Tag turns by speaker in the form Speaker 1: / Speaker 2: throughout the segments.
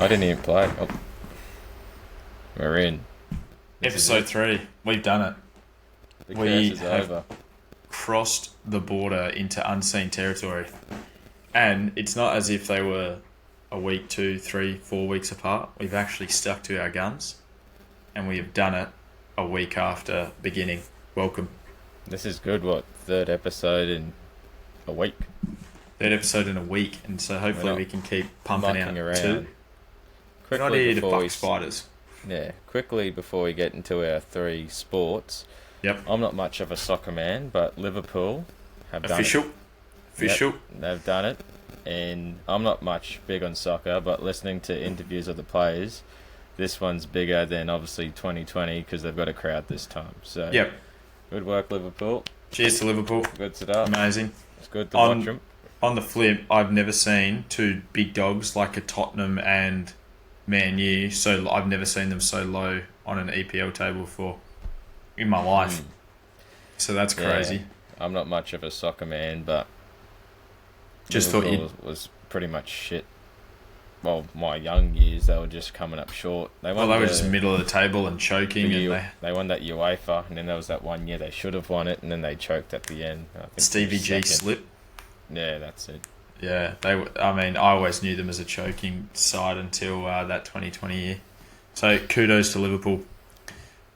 Speaker 1: I didn't even play. Oh, we're in.
Speaker 2: Episode 3. We've done it.
Speaker 1: The
Speaker 2: We
Speaker 1: curse is
Speaker 2: have
Speaker 1: over.
Speaker 2: crossed the border into unseen territory. And it's not as if they were a week, 2, 3, 4 weeks apart. We've actually stuck to our guns. And we have done it a week after beginning. Welcome.
Speaker 1: This is good. What, third episode in a week?
Speaker 2: Third episode in a week. And so hopefully
Speaker 1: not
Speaker 2: we can keep pumping out
Speaker 1: mucking around.
Speaker 2: 2. We're not here to fuck spiders.
Speaker 1: Yeah, quickly before we get into our 3 sports.
Speaker 2: Yep.
Speaker 1: I'm not much of a soccer man, but Liverpool have done
Speaker 2: Official.
Speaker 1: it.
Speaker 2: Official.
Speaker 1: Yep, they've done it. And I'm not much big on soccer, but listening to interviews of the players, this one's bigger than obviously 2020 because they've got a crowd this time. So
Speaker 2: Yep.
Speaker 1: good work, Liverpool.
Speaker 2: Cheers to Liverpool.
Speaker 1: Good stuff.
Speaker 2: Amazing.
Speaker 1: It's good to watch them.
Speaker 2: On the flip, I've never seen two big dogs like a Tottenham and Man U. So I've never seen them so low on an EPL table before in my life. So that's crazy.
Speaker 1: Yeah, I'm not much of a soccer man, but
Speaker 2: Just
Speaker 1: Liverpool
Speaker 2: thought
Speaker 1: was pretty much shit. Well, my young years, they were just coming up short. They
Speaker 2: were just middle of the table and choking.
Speaker 1: They won that UEFA, and then there was that one year they should have won it, and then they choked at the end. I think
Speaker 2: Stevie G
Speaker 1: second.
Speaker 2: slip.
Speaker 1: Yeah, that's it.
Speaker 2: Yeah, I always knew them as a choking side until that 2020 year. So kudos to Liverpool.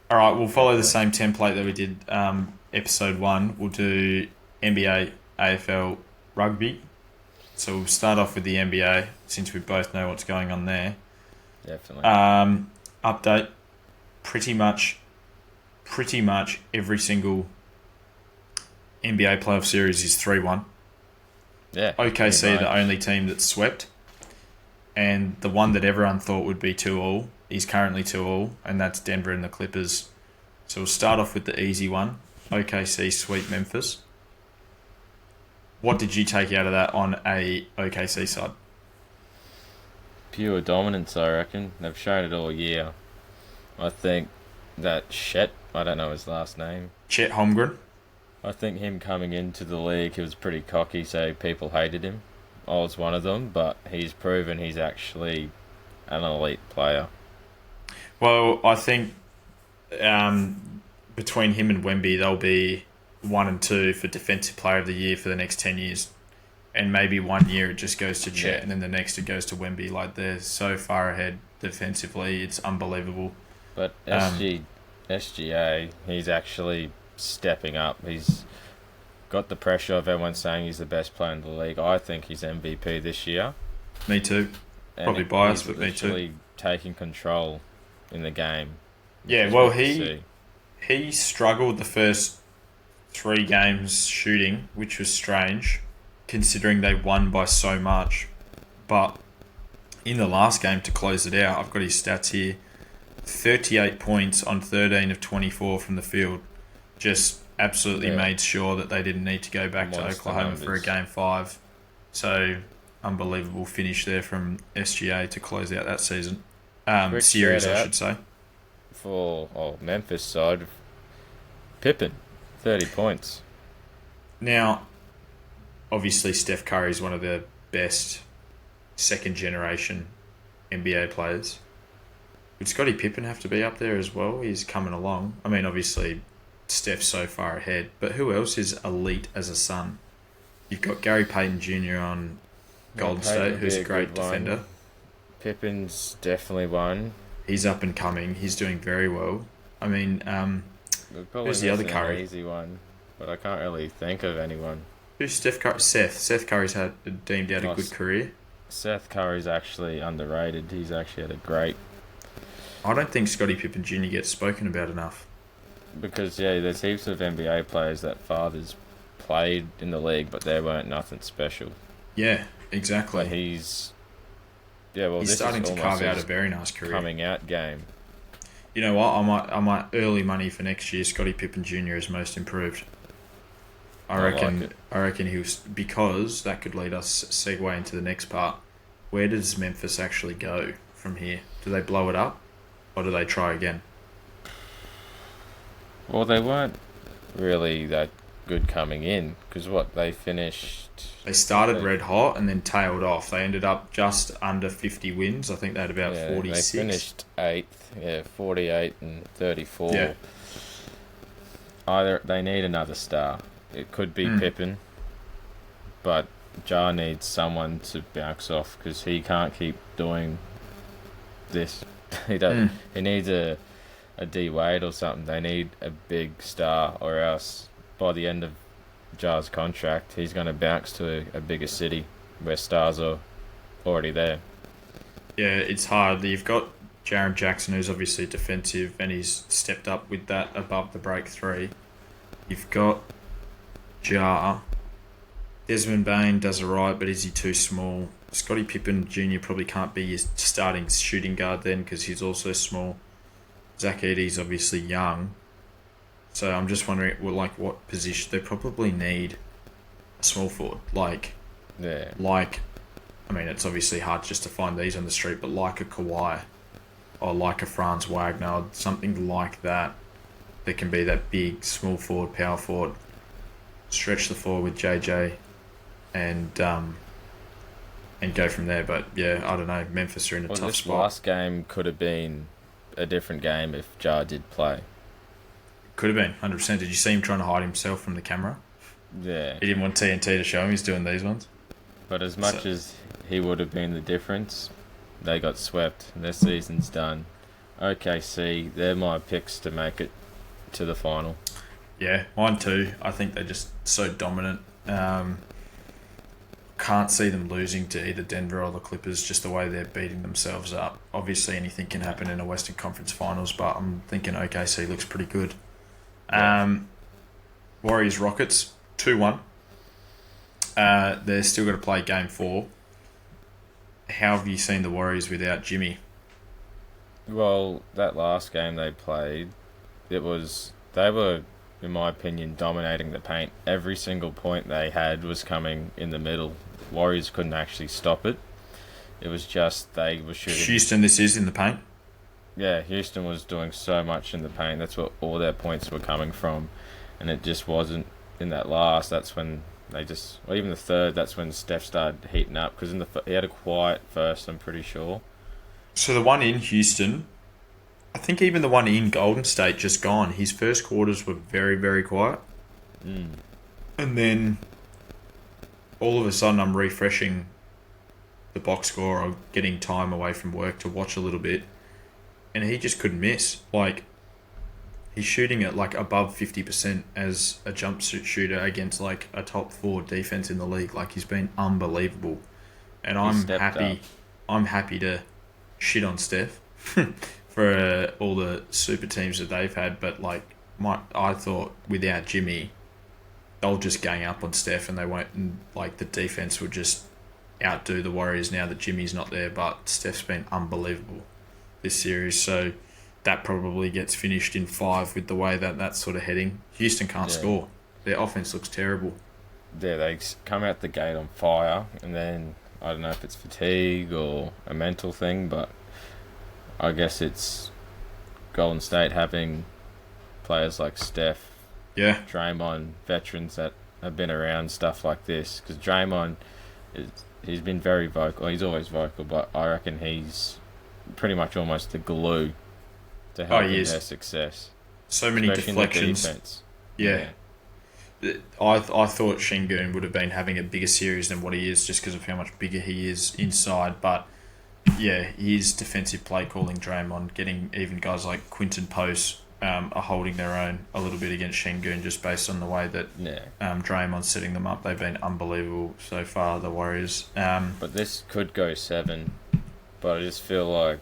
Speaker 2: All right, we'll follow the same template that we did episode 1. We'll do NBA, AFL, rugby. So we'll start off with the NBA since we both know what's going on there.
Speaker 1: Definitely.
Speaker 2: Update. Pretty much every single NBA playoff series is 3-1.
Speaker 1: Yeah.
Speaker 2: OKC, the only team that's swept. And the one that everyone thought would be 2-all is currently 2-all, and that's Denver and the Clippers. So we'll start off with the easy one. OKC sweep Memphis. What did you take out of that on a OKC side?
Speaker 1: Pure dominance, I reckon. They've shown it all year. I think that Chet, I don't know his last name.
Speaker 2: Chet Holmgren.
Speaker 1: I think him coming into the league, he was pretty cocky, so people hated him. I was one of them, but he's proven he's actually an elite player.
Speaker 2: Well, I think between him and Wemby, they'll be 1 and 2 for Defensive Player of the Year for the next 10 years. And maybe 1 year it just goes to Chet, and then the next it goes to Wemby. Like, they're so far ahead defensively, it's unbelievable.
Speaker 1: But SGA, he's actually stepping up. He's got the pressure of everyone saying he's the best player in the league. I think he's MVP this year.
Speaker 2: Me too.
Speaker 1: And
Speaker 2: Probably biased,
Speaker 1: he's
Speaker 2: but me too.
Speaker 1: literally taking control in the game.
Speaker 2: Yeah, well, he struggled the first 3 games shooting, which was strange, considering they won by so much. But in the last game, to close it out, I've got his stats here. 38 points on 13 of 24 from the field. Just absolutely made sure that they didn't need to go back to Oklahoma for a Game 5. So, unbelievable finish there from SGA to close out that season. Series, I should say.
Speaker 1: For Memphis side, Pippen, 30 points.
Speaker 2: Now, obviously Steph Curry is one of the best second-generation NBA players. Would Scottie Pippen have to be up there as well? He's coming along. I mean, obviously, Steph's so far ahead. But who else is elite as a Sun? You've got Gary Payton Jr. on Golden State, who's a great defender.
Speaker 1: Pippen's definitely one.
Speaker 2: He's up and coming. He's doing very well. I mean, who's the other Curry?
Speaker 1: An easy one, but I can't really think of anyone.
Speaker 2: Who's Steph Curry? Seth Curry's deemed out a good career.
Speaker 1: Seth Curry's actually underrated. He's actually had a great...
Speaker 2: I don't think Scottie Pippen Jr. gets spoken about enough.
Speaker 1: Because, there's heaps of NBA players that fathers played in the league, but they weren't nothing special.
Speaker 2: Yeah, exactly.
Speaker 1: But he's
Speaker 2: starting to carve out a very nice career.
Speaker 1: Coming out game.
Speaker 2: You know what? I might early money for next year. Scottie Pippen Jr. is most improved. I reckon he'll, because that could lead us segue into the next part. Where does Memphis actually go from here? Do they blow it up, or do they try again?
Speaker 1: Well, they weren't really that good coming in because what they finished.
Speaker 2: They started red hot and then tailed off. They ended up just under 50 wins. I think they had about 46.
Speaker 1: They finished 8th, 48 and 34.
Speaker 2: Yeah.
Speaker 1: Either they need another star. It could be Pippin, but Jar needs someone to bounce off because he can't keep doing this. He doesn't. He needs a D Wade or something. They need a big star, or else by the end of Jar's contract, he's going to bounce to a bigger city where stars are already there.
Speaker 2: Yeah, it's hard. You've got Jaron Jackson, who's obviously defensive, and he's stepped up with that above the break 3. You've got Jar. Desmond Bain does alright, but is he too small? Scotty Pippen Jr. probably can't be your starting shooting guard then because he's also small. Zach Edey's obviously young. So I'm just wondering, what position they probably need a small forward. I mean, it's obviously hard just to find these on the street, but like a Kawhi or like a Franz Wagner, something like that. There can be that big small forward, power forward, stretch the floor with JJ, and go from there. But yeah, I don't know. Memphis are in a tough
Speaker 1: this
Speaker 2: spot.
Speaker 1: Last game could have been a different game if Jar did play.
Speaker 2: Could have been 100%. Did you see him trying to hide himself from the camera?
Speaker 1: Yeah.
Speaker 2: He didn't want TNT to show him he's doing these ones.
Speaker 1: But as much as he would have been the difference, they got swept. Their season's done. OKC, they're my picks to make it to the final.
Speaker 2: Yeah, mine too. I think they're just so dominant. Can't see them losing to either Denver or the Clippers, just the way they're beating themselves up. Obviously, anything can happen in a Western Conference Finals, but I'm thinking OKC looks pretty good. Warriors Rockets 2-1. They're still got to play Game 4. How have you seen the Warriors without Jimmy?
Speaker 1: Well, that last game they played, they were, in my opinion, dominating the paint. Every single point they had was coming in the middle. Warriors couldn't actually stop it. It was just they were shooting.
Speaker 2: Houston, this is in the paint?
Speaker 1: Yeah, Houston was doing so much in the paint. That's where all their points were coming from. And it just wasn't in that last. That's when even the third, that's when Steph started heating up. Because he had a quiet first, I'm pretty sure.
Speaker 2: So the one in Houston, I think even the one in Golden State just gone. His first quarters were very, very quiet. And then all of a sudden I'm refreshing the box score or getting time away from work to watch a little bit. And he just couldn't miss. He's shooting at above 50% as a jumpsuit shooter against a top 4 defense in the league. He's been unbelievable. And I'm happy to shit on Steph for all the super teams that they've had, but I thought without Jimmy, they'll just gang up on Steph and they won't. And, the defense would just outdo the Warriors now that Jimmy's not there. But Steph's been unbelievable this series, so that probably gets finished in 5 with the way that that's sort of heading. Houston can't score. Their offense looks terrible.
Speaker 1: Yeah, they come out the gate on fire, and then I don't know if it's fatigue or a mental thing, but I guess it's Golden State having players like Steph, Draymond, veterans that have been around stuff like this. Because Draymond, he's been very vocal. He's always vocal, but I reckon he's pretty much almost the glue to help their success.
Speaker 2: So many deflections.
Speaker 1: Defense.
Speaker 2: Yeah. I thought Şengün would have been having a bigger series than what he is just because of how much bigger he is inside. But yeah, his defensive play calling, Draymond, getting even guys like Quinton Post are holding their own a little bit against Şengün just based on the way that Draymond's setting them up. They've been unbelievable so far, the Warriors.
Speaker 1: But this could go 7. But I just feel like...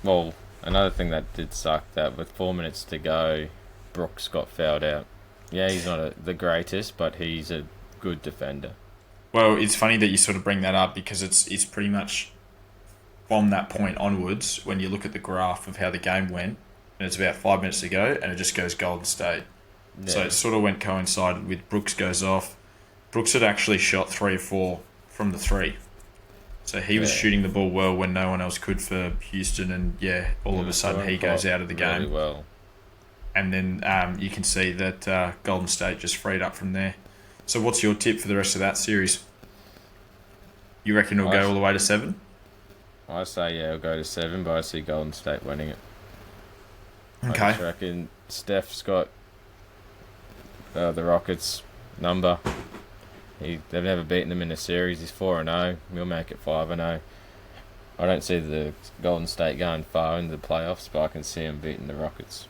Speaker 1: Well, another thing that did suck, that with 4 minutes to go, Brooks got fouled out. Yeah, he's not the greatest, but he's a good defender.
Speaker 2: Well, it's funny that you sort of bring that up because it's pretty much from that point onwards when you look at the graph of how the game went, and it's about 5 minutes to go, and it just goes Golden State. Yeah. So it sort of coincided with Brooks goes off. Brooks had actually shot 3 or 4 from the 3. So he was shooting the ball well when no one else could for Houston, and all of a sudden he goes out of the game.
Speaker 1: Really well.
Speaker 2: and then you can see that Golden State just freed up from there. So what's your tip for the rest of that series? You reckon it'll go all the way to 7?
Speaker 1: I say yeah, it'll go to 7, but I see Golden State winning it.
Speaker 2: Okay.
Speaker 1: I just reckon Steph's got the Rockets' number. They've never beaten them in a series. He's 4-0. We'll make it 5-0. I don't see the Golden State going far in the playoffs, but I can see them beating the Rockets.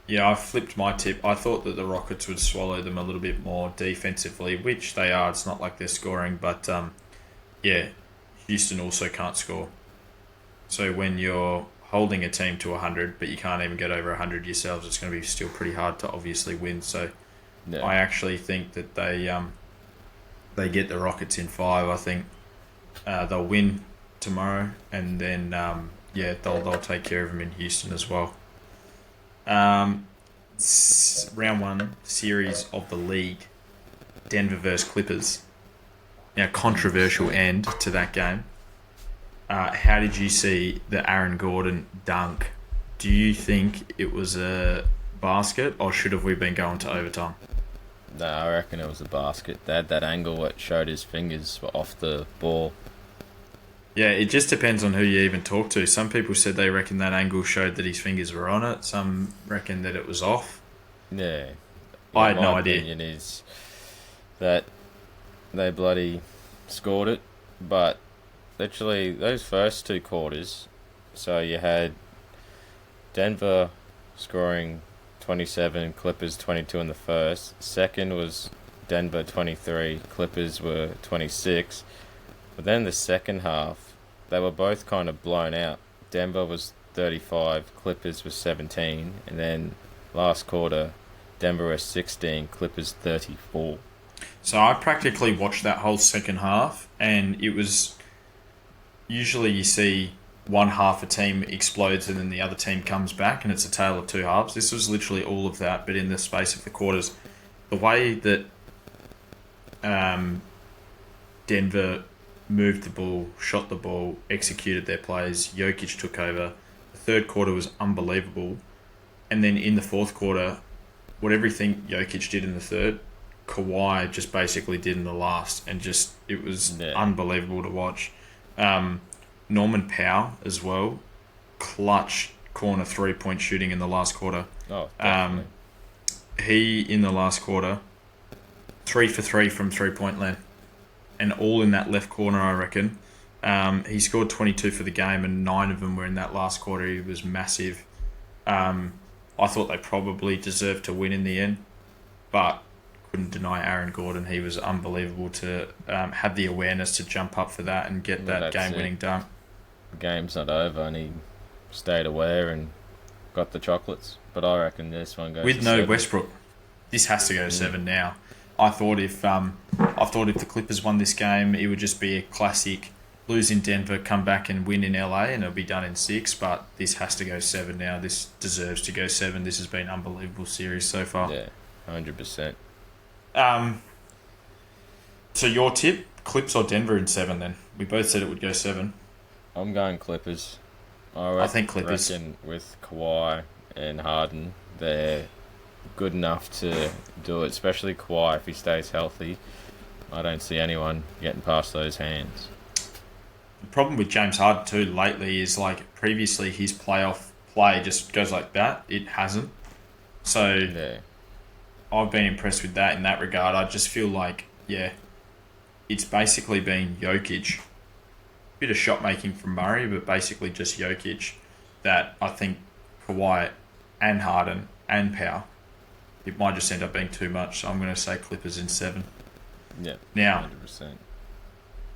Speaker 2: Yeah, I flipped my tip. I thought that the Rockets would swallow them a little bit more defensively, which they are. It's not like they're scoring, but yeah, Houston also can't score. So when you're holding a team to 100, but you can't even get over 100 yourselves, it's going to be still pretty hard to obviously win. So yeah. I actually think that they get the Rockets in 5. I think they'll win tomorrow, and then they'll take care of them in Houston as well. Round 1 series of the league, Denver versus Clippers. Now, controversial end to that game. How did you see the Aaron Gordon dunk? Do you think it was a basket, or should have we been going to overtime?
Speaker 1: No, I reckon it was a basket. They had that angle that showed his fingers were off the ball.
Speaker 2: Yeah, it just depends on who you even talk to. Some people said they reckon that angle showed that his fingers were on it. Some reckon that it was off.
Speaker 1: Yeah.
Speaker 2: I had no idea.
Speaker 1: My opinion is that they bloody scored it, but literally those first 2 quarters, so you had Denver scoring 27, Clippers 22 in the first. Second was Denver 23, Clippers were 26. But then the second half, they were both kind of blown out. Denver was 35, Clippers was 17, and then last quarter, Denver was 16, Clippers 34.
Speaker 2: So I practically watched that whole second half, and it was usually you see one half a team explodes and then the other team comes back, and it's a tale of 2 halves. This was literally all of that, but in the space of the quarters. The way that Denver moved the ball, shot the ball, executed their plays, Jokic took over. The third quarter was unbelievable. And then in the fourth quarter, what everything Jokic did in the third, Kawhi just basically did in the last. And just, it was unbelievable to watch. Norman Powell as well, clutch corner 3-point shooting in the last quarter.
Speaker 1: Oh, definitely.
Speaker 2: He, in the last quarter, 3 for 3 from 3-point land. And all in that left corner, I reckon. He scored 22 for the game, and 9 of them were in that last quarter. He was massive. I thought they probably deserved to win in the end, but couldn't deny Aaron Gordon. He was unbelievable to have the awareness to jump up for that and get that game-winning dunk.
Speaker 1: The game's not over, and he stayed aware and got the chocolates. But I reckon this one goes
Speaker 2: with
Speaker 1: to
Speaker 2: no
Speaker 1: 7.
Speaker 2: Westbrook. This has to go to 7 now. I thought if the Clippers won this game, it would just be a classic lose in Denver, come back and win in LA, and it'll be done in 6. But this has to go 7 now. This deserves to go 7. This has been an unbelievable series so far.
Speaker 1: Yeah, 100%.
Speaker 2: So your tip, Clips or Denver in 7 then? We both said it would go 7.
Speaker 1: I'm going Clippers.
Speaker 2: I think Clippers.
Speaker 1: Reckon with Kawhi and Harden, they're good enough to do it, especially Kawhi if he stays healthy. I don't see anyone getting past those hands.
Speaker 2: The problem with James Harden too lately is like previously his playoff play just goes like that. It hasn't. So
Speaker 1: yeah.
Speaker 2: I've been impressed with that in that regard. I just feel like, it's basically been Jokic. Bit of shot making from Murray, but basically just Jokic that I think Kawhi and Harden and Powell, it might just end up being too much. So I'm going to say Clippers in 7.
Speaker 1: Yeah.
Speaker 2: Now,
Speaker 1: 100%.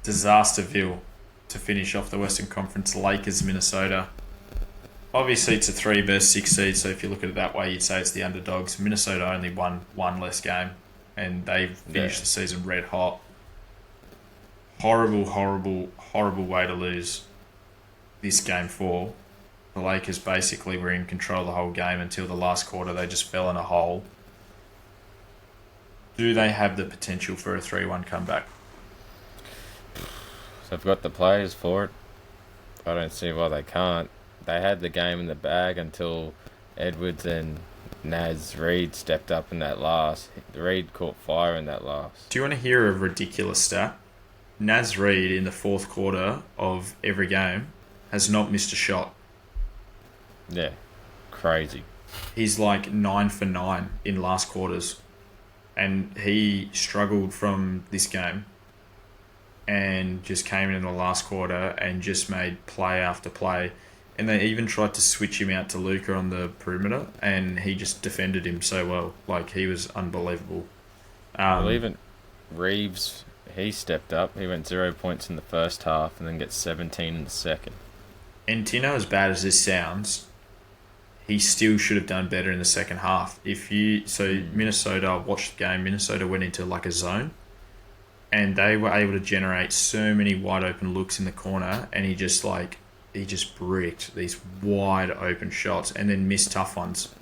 Speaker 2: Disasterville to finish off the Western Conference, Lakers, Minnesota. Obviously, it's a 3 versus 6 seed, so if you look at it that way, you'd say it's the underdogs. Minnesota only won one less game, and they finished the season red hot. Horrible, horrible, horrible way to lose this game 4. The Lakers basically were in control the whole game until the last quarter. They just fell in a hole. Do they have the potential for a 3-1 comeback?
Speaker 1: They've got the players for it. I don't see why they can't. They had the game in the bag until Edwards and Naz Reid stepped up in that last. Reid caught fire in that last.
Speaker 2: Do you want to hear a ridiculous stat? Naz Reid in the fourth quarter of every game has not missed a shot.
Speaker 1: Yeah, crazy.
Speaker 2: He's like 9 for 9 in last quarters. And he struggled from this game and just came in the last quarter and just made play after play. And they even tried to switch him out to Luca on the perimeter, and he just defended him so well. Like, he was unbelievable.
Speaker 1: Well, even Reeves, he stepped up. He went 0 points in the first half and then gets 17 in the second.
Speaker 2: And Tino, as bad as this sounds, he still should have done better in the second half. Minnesota watched the game. Minnesota went into like a zone, and they were able to generate so many wide open looks in the corner, and he just bricked these wide open shots and then missed tough ones.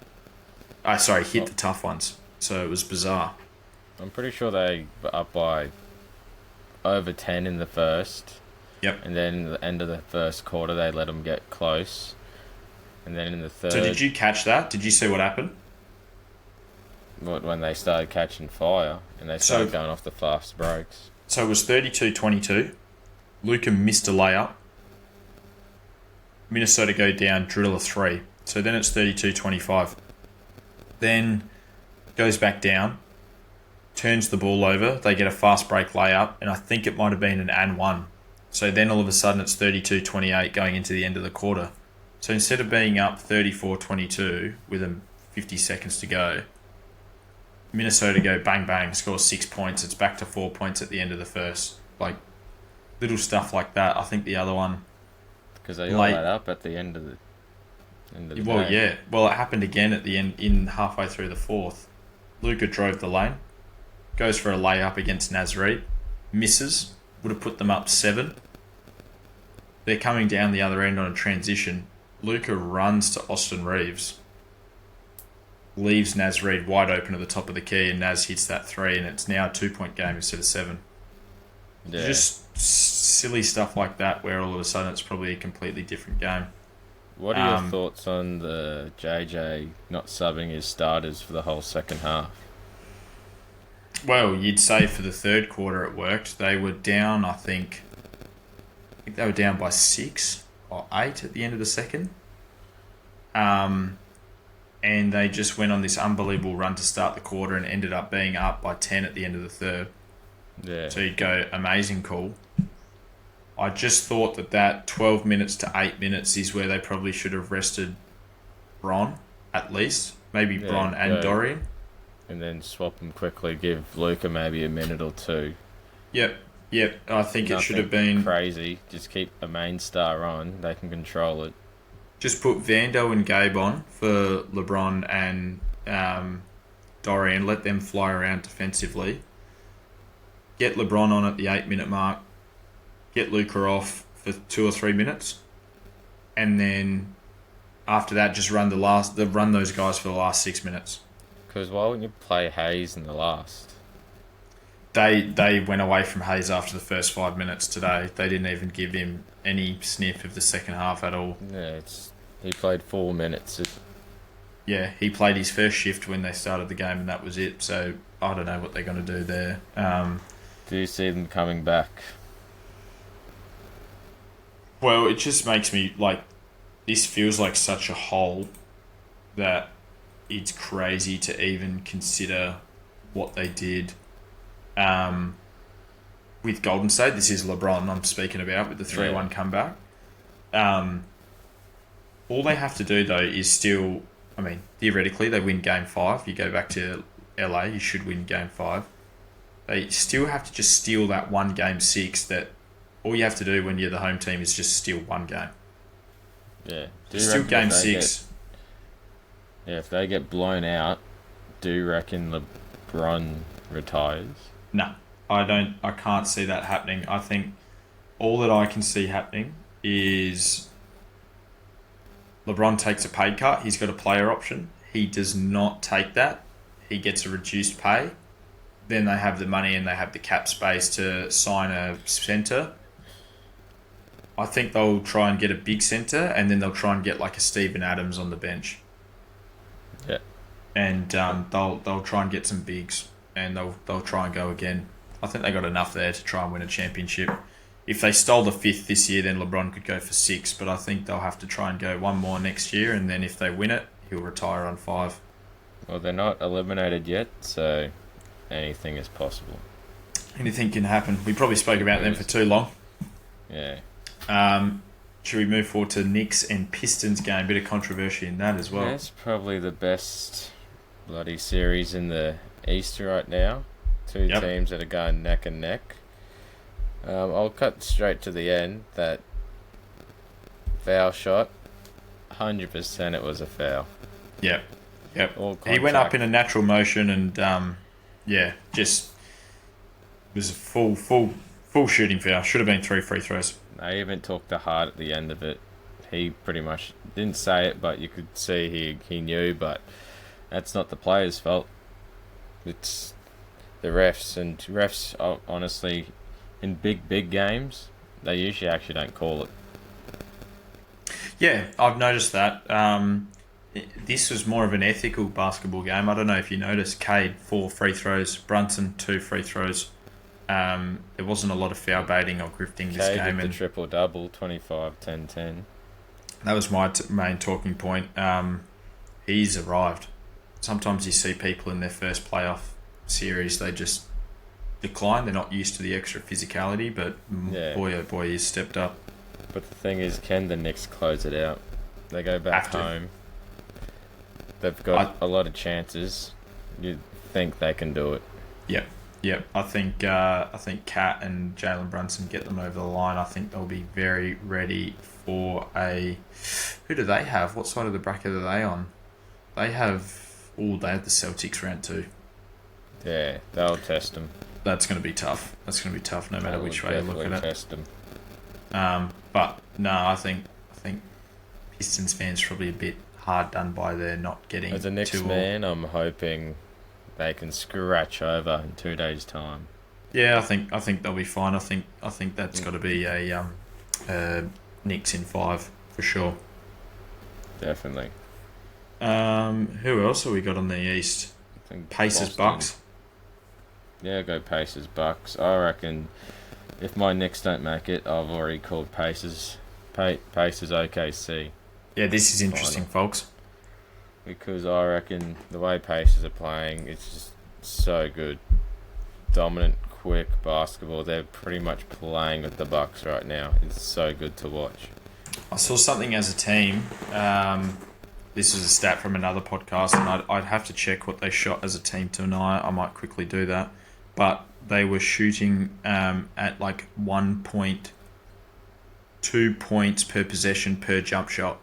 Speaker 2: Hit the tough ones. So it was bizarre.
Speaker 1: I'm pretty sure they were up by over 10 in the first.
Speaker 2: Yep.
Speaker 1: And then at the end of the first quarter, they let them get close. And then in the third...
Speaker 2: So did you catch that? Did you see what happened?
Speaker 1: When they started catching fire and they started going off the fast breaks.
Speaker 2: So it was 32-22. Luka missed a layup. Minnesota go down, drill a 3. So then it's 32-25. Then goes back down, turns the ball over. They get a fast break layup, and I think it might have been an and one. So then all of a sudden it's 32-28 going into the end of the quarter. So instead of being up 34-22 with 50 seconds to go, Minnesota go bang bang, score 6 points. It's back to 4 points at the end of the first. Like, little stuff like that. I think the other one...
Speaker 1: Because they all that up at the end of the
Speaker 2: Well,
Speaker 1: game.
Speaker 2: yeah. Well, it happened again at the end, in halfway through the fourth. Luka drove the lane, goes for a layup against Naz Reid, misses, would have put them up 7. They're coming down the other end on a transition. Luka runs to Austin Reeves, leaves Naz Reid wide open at the top of the key, and Naz hits that 3, and it's now a 2-point game instead of 7.
Speaker 1: Yeah.
Speaker 2: Just silly stuff like that, where all of a sudden it's probably a completely different game.
Speaker 1: What are your thoughts on the JJ not subbing his starters for the whole second half?
Speaker 2: Well, you'd say for the third quarter it worked. They were down, I think they were down by 6 or 8 at the end of the second. And they just went on this unbelievable run to start the quarter and ended up being up by 10 at the end of the third.
Speaker 1: Yeah.
Speaker 2: So you'd go, amazing call. I just thought that 12 minutes to 8 minutes is where they probably should have rested Bron, at least. Maybe Bron and Dorian.
Speaker 1: And then swap them quickly, give Luca maybe a minute or 2.
Speaker 2: Yep. I think
Speaker 1: Nothing
Speaker 2: it should have been...
Speaker 1: crazy. Just keep a main star on. They can control it.
Speaker 2: Just put Vando and Gabe on for LeBron and Dorian. Let them fly around defensively. Get LeBron on at the 8-minute mark. Get Luka off for 2 or 3 minutes. And then after that, just run those guys for the last 6 minutes.
Speaker 1: Because why wouldn't you play Hayes in the last?
Speaker 2: They went away from Hayes after the first 5 minutes today. They didn't even give him any sniff of the second half at all.
Speaker 1: Yeah, he played 4 minutes.
Speaker 2: Yeah, he played his first shift when they started the game, and that was it. So I don't know what they're going to do there.
Speaker 1: Do you see them coming back?
Speaker 2: Well, it just makes me like, this feels like such a hole that it's crazy to even consider what they did with Golden State. This is LeBron I'm speaking about with the 3-1 comeback. All they have to do, though, is still... I mean, theoretically, they win Game 5. You go back to LA, you should win Game 5. They still have to just steal that one Game 6 that all you have to do when you're the home team is just steal one game.
Speaker 1: Yeah.
Speaker 2: Still Game 6.
Speaker 1: If they get blown out, do you reckon LeBron retires?
Speaker 2: No, I don't. I can't see that happening. I think all that I can see happening is LeBron takes a pay cut. He's got a player option. He does not take that. He gets a reduced pay. Then they have the money and they have the cap space to sign a centre. I think they'll try and get a big centre, and then they'll try and get like a Steven Adams on the bench.
Speaker 1: Yeah.
Speaker 2: and they'll try and get some bigs, and they'll try and go again. I think they got enough there to try and win a championship. If they stole the fifth this year, then LeBron could go for six, but I think they'll have to try and go one more next year, and then if they win it, he'll retire on five.
Speaker 1: Well, they're not eliminated yet, so anything is possible.
Speaker 2: Anything can happen. We probably spoke about them for too long.
Speaker 1: Yeah.
Speaker 2: Should we move forward to Knicks and Pistons game? Bit of controversy in that as well.
Speaker 1: Yeah, it's probably the best bloody series in the East right now. Two teams that are going neck and neck. I'll cut straight to the end. That foul shot, 100% it was a foul.
Speaker 2: Yep. He went up in a natural motion and, just was a full shooting foul. Should have been 3 free throws.
Speaker 1: They even talked to Hart at the end of it. He pretty much didn't say it, but you could see he knew, but that's not the players' fault. It's the refs, and refs are honestly, in big games, they usually actually don't call it.
Speaker 2: Yeah, I've noticed that. This was more of an ethical basketball game. I don't know if you noticed, Cade, 4 free throws, Brunson, 2 free throws. There wasn't a lot of foul baiting or grifting this game.
Speaker 1: With the triple-double, 25, 10, 10.
Speaker 2: That was my main talking point. He's arrived. Sometimes you see people in their first playoff series, they just decline. They're not used to the extra physicality, but boy, oh boy, he's stepped up.
Speaker 1: But the thing is, can the Knicks close it out? They go back home. They've got a lot of chances. You think they can do it?
Speaker 2: Yep. I think Kat and Jalen Brunson get them over the line. I think they'll be very ready for a... Who do they have? What side of the bracket are they on? They have the Celtics round 2.
Speaker 1: Yeah, they'll test them.
Speaker 2: That's going to be tough. No matter which way you look at it.
Speaker 1: Test them.
Speaker 2: But no, I think Pistons fans probably a bit hard done by their not getting.
Speaker 1: As a Knicks man, I'm hoping they can scratch over in 2 days' time. Yeah,
Speaker 2: I think they'll be fine. I think that's got to be a Knicks in 5 for sure.
Speaker 1: Definitely.
Speaker 2: Who else have we got on the East? Pacers, Bucks.
Speaker 1: Yeah, go Pacers, Bucks. I reckon if my Knicks don't make it, I've already called Pacers OKC.
Speaker 2: Yeah, this is interesting, folks.
Speaker 1: Because I reckon the way Pacers are playing, it's just so good. Dominant, quick basketball. They're pretty much playing with the Bucks right now. It's so good to watch.
Speaker 2: I saw something as a team. This was a stat from another podcast, and I'd have to check what they shot as a team tonight. I might quickly do that. But they were shooting at like 1.2 points per possession per jump shot.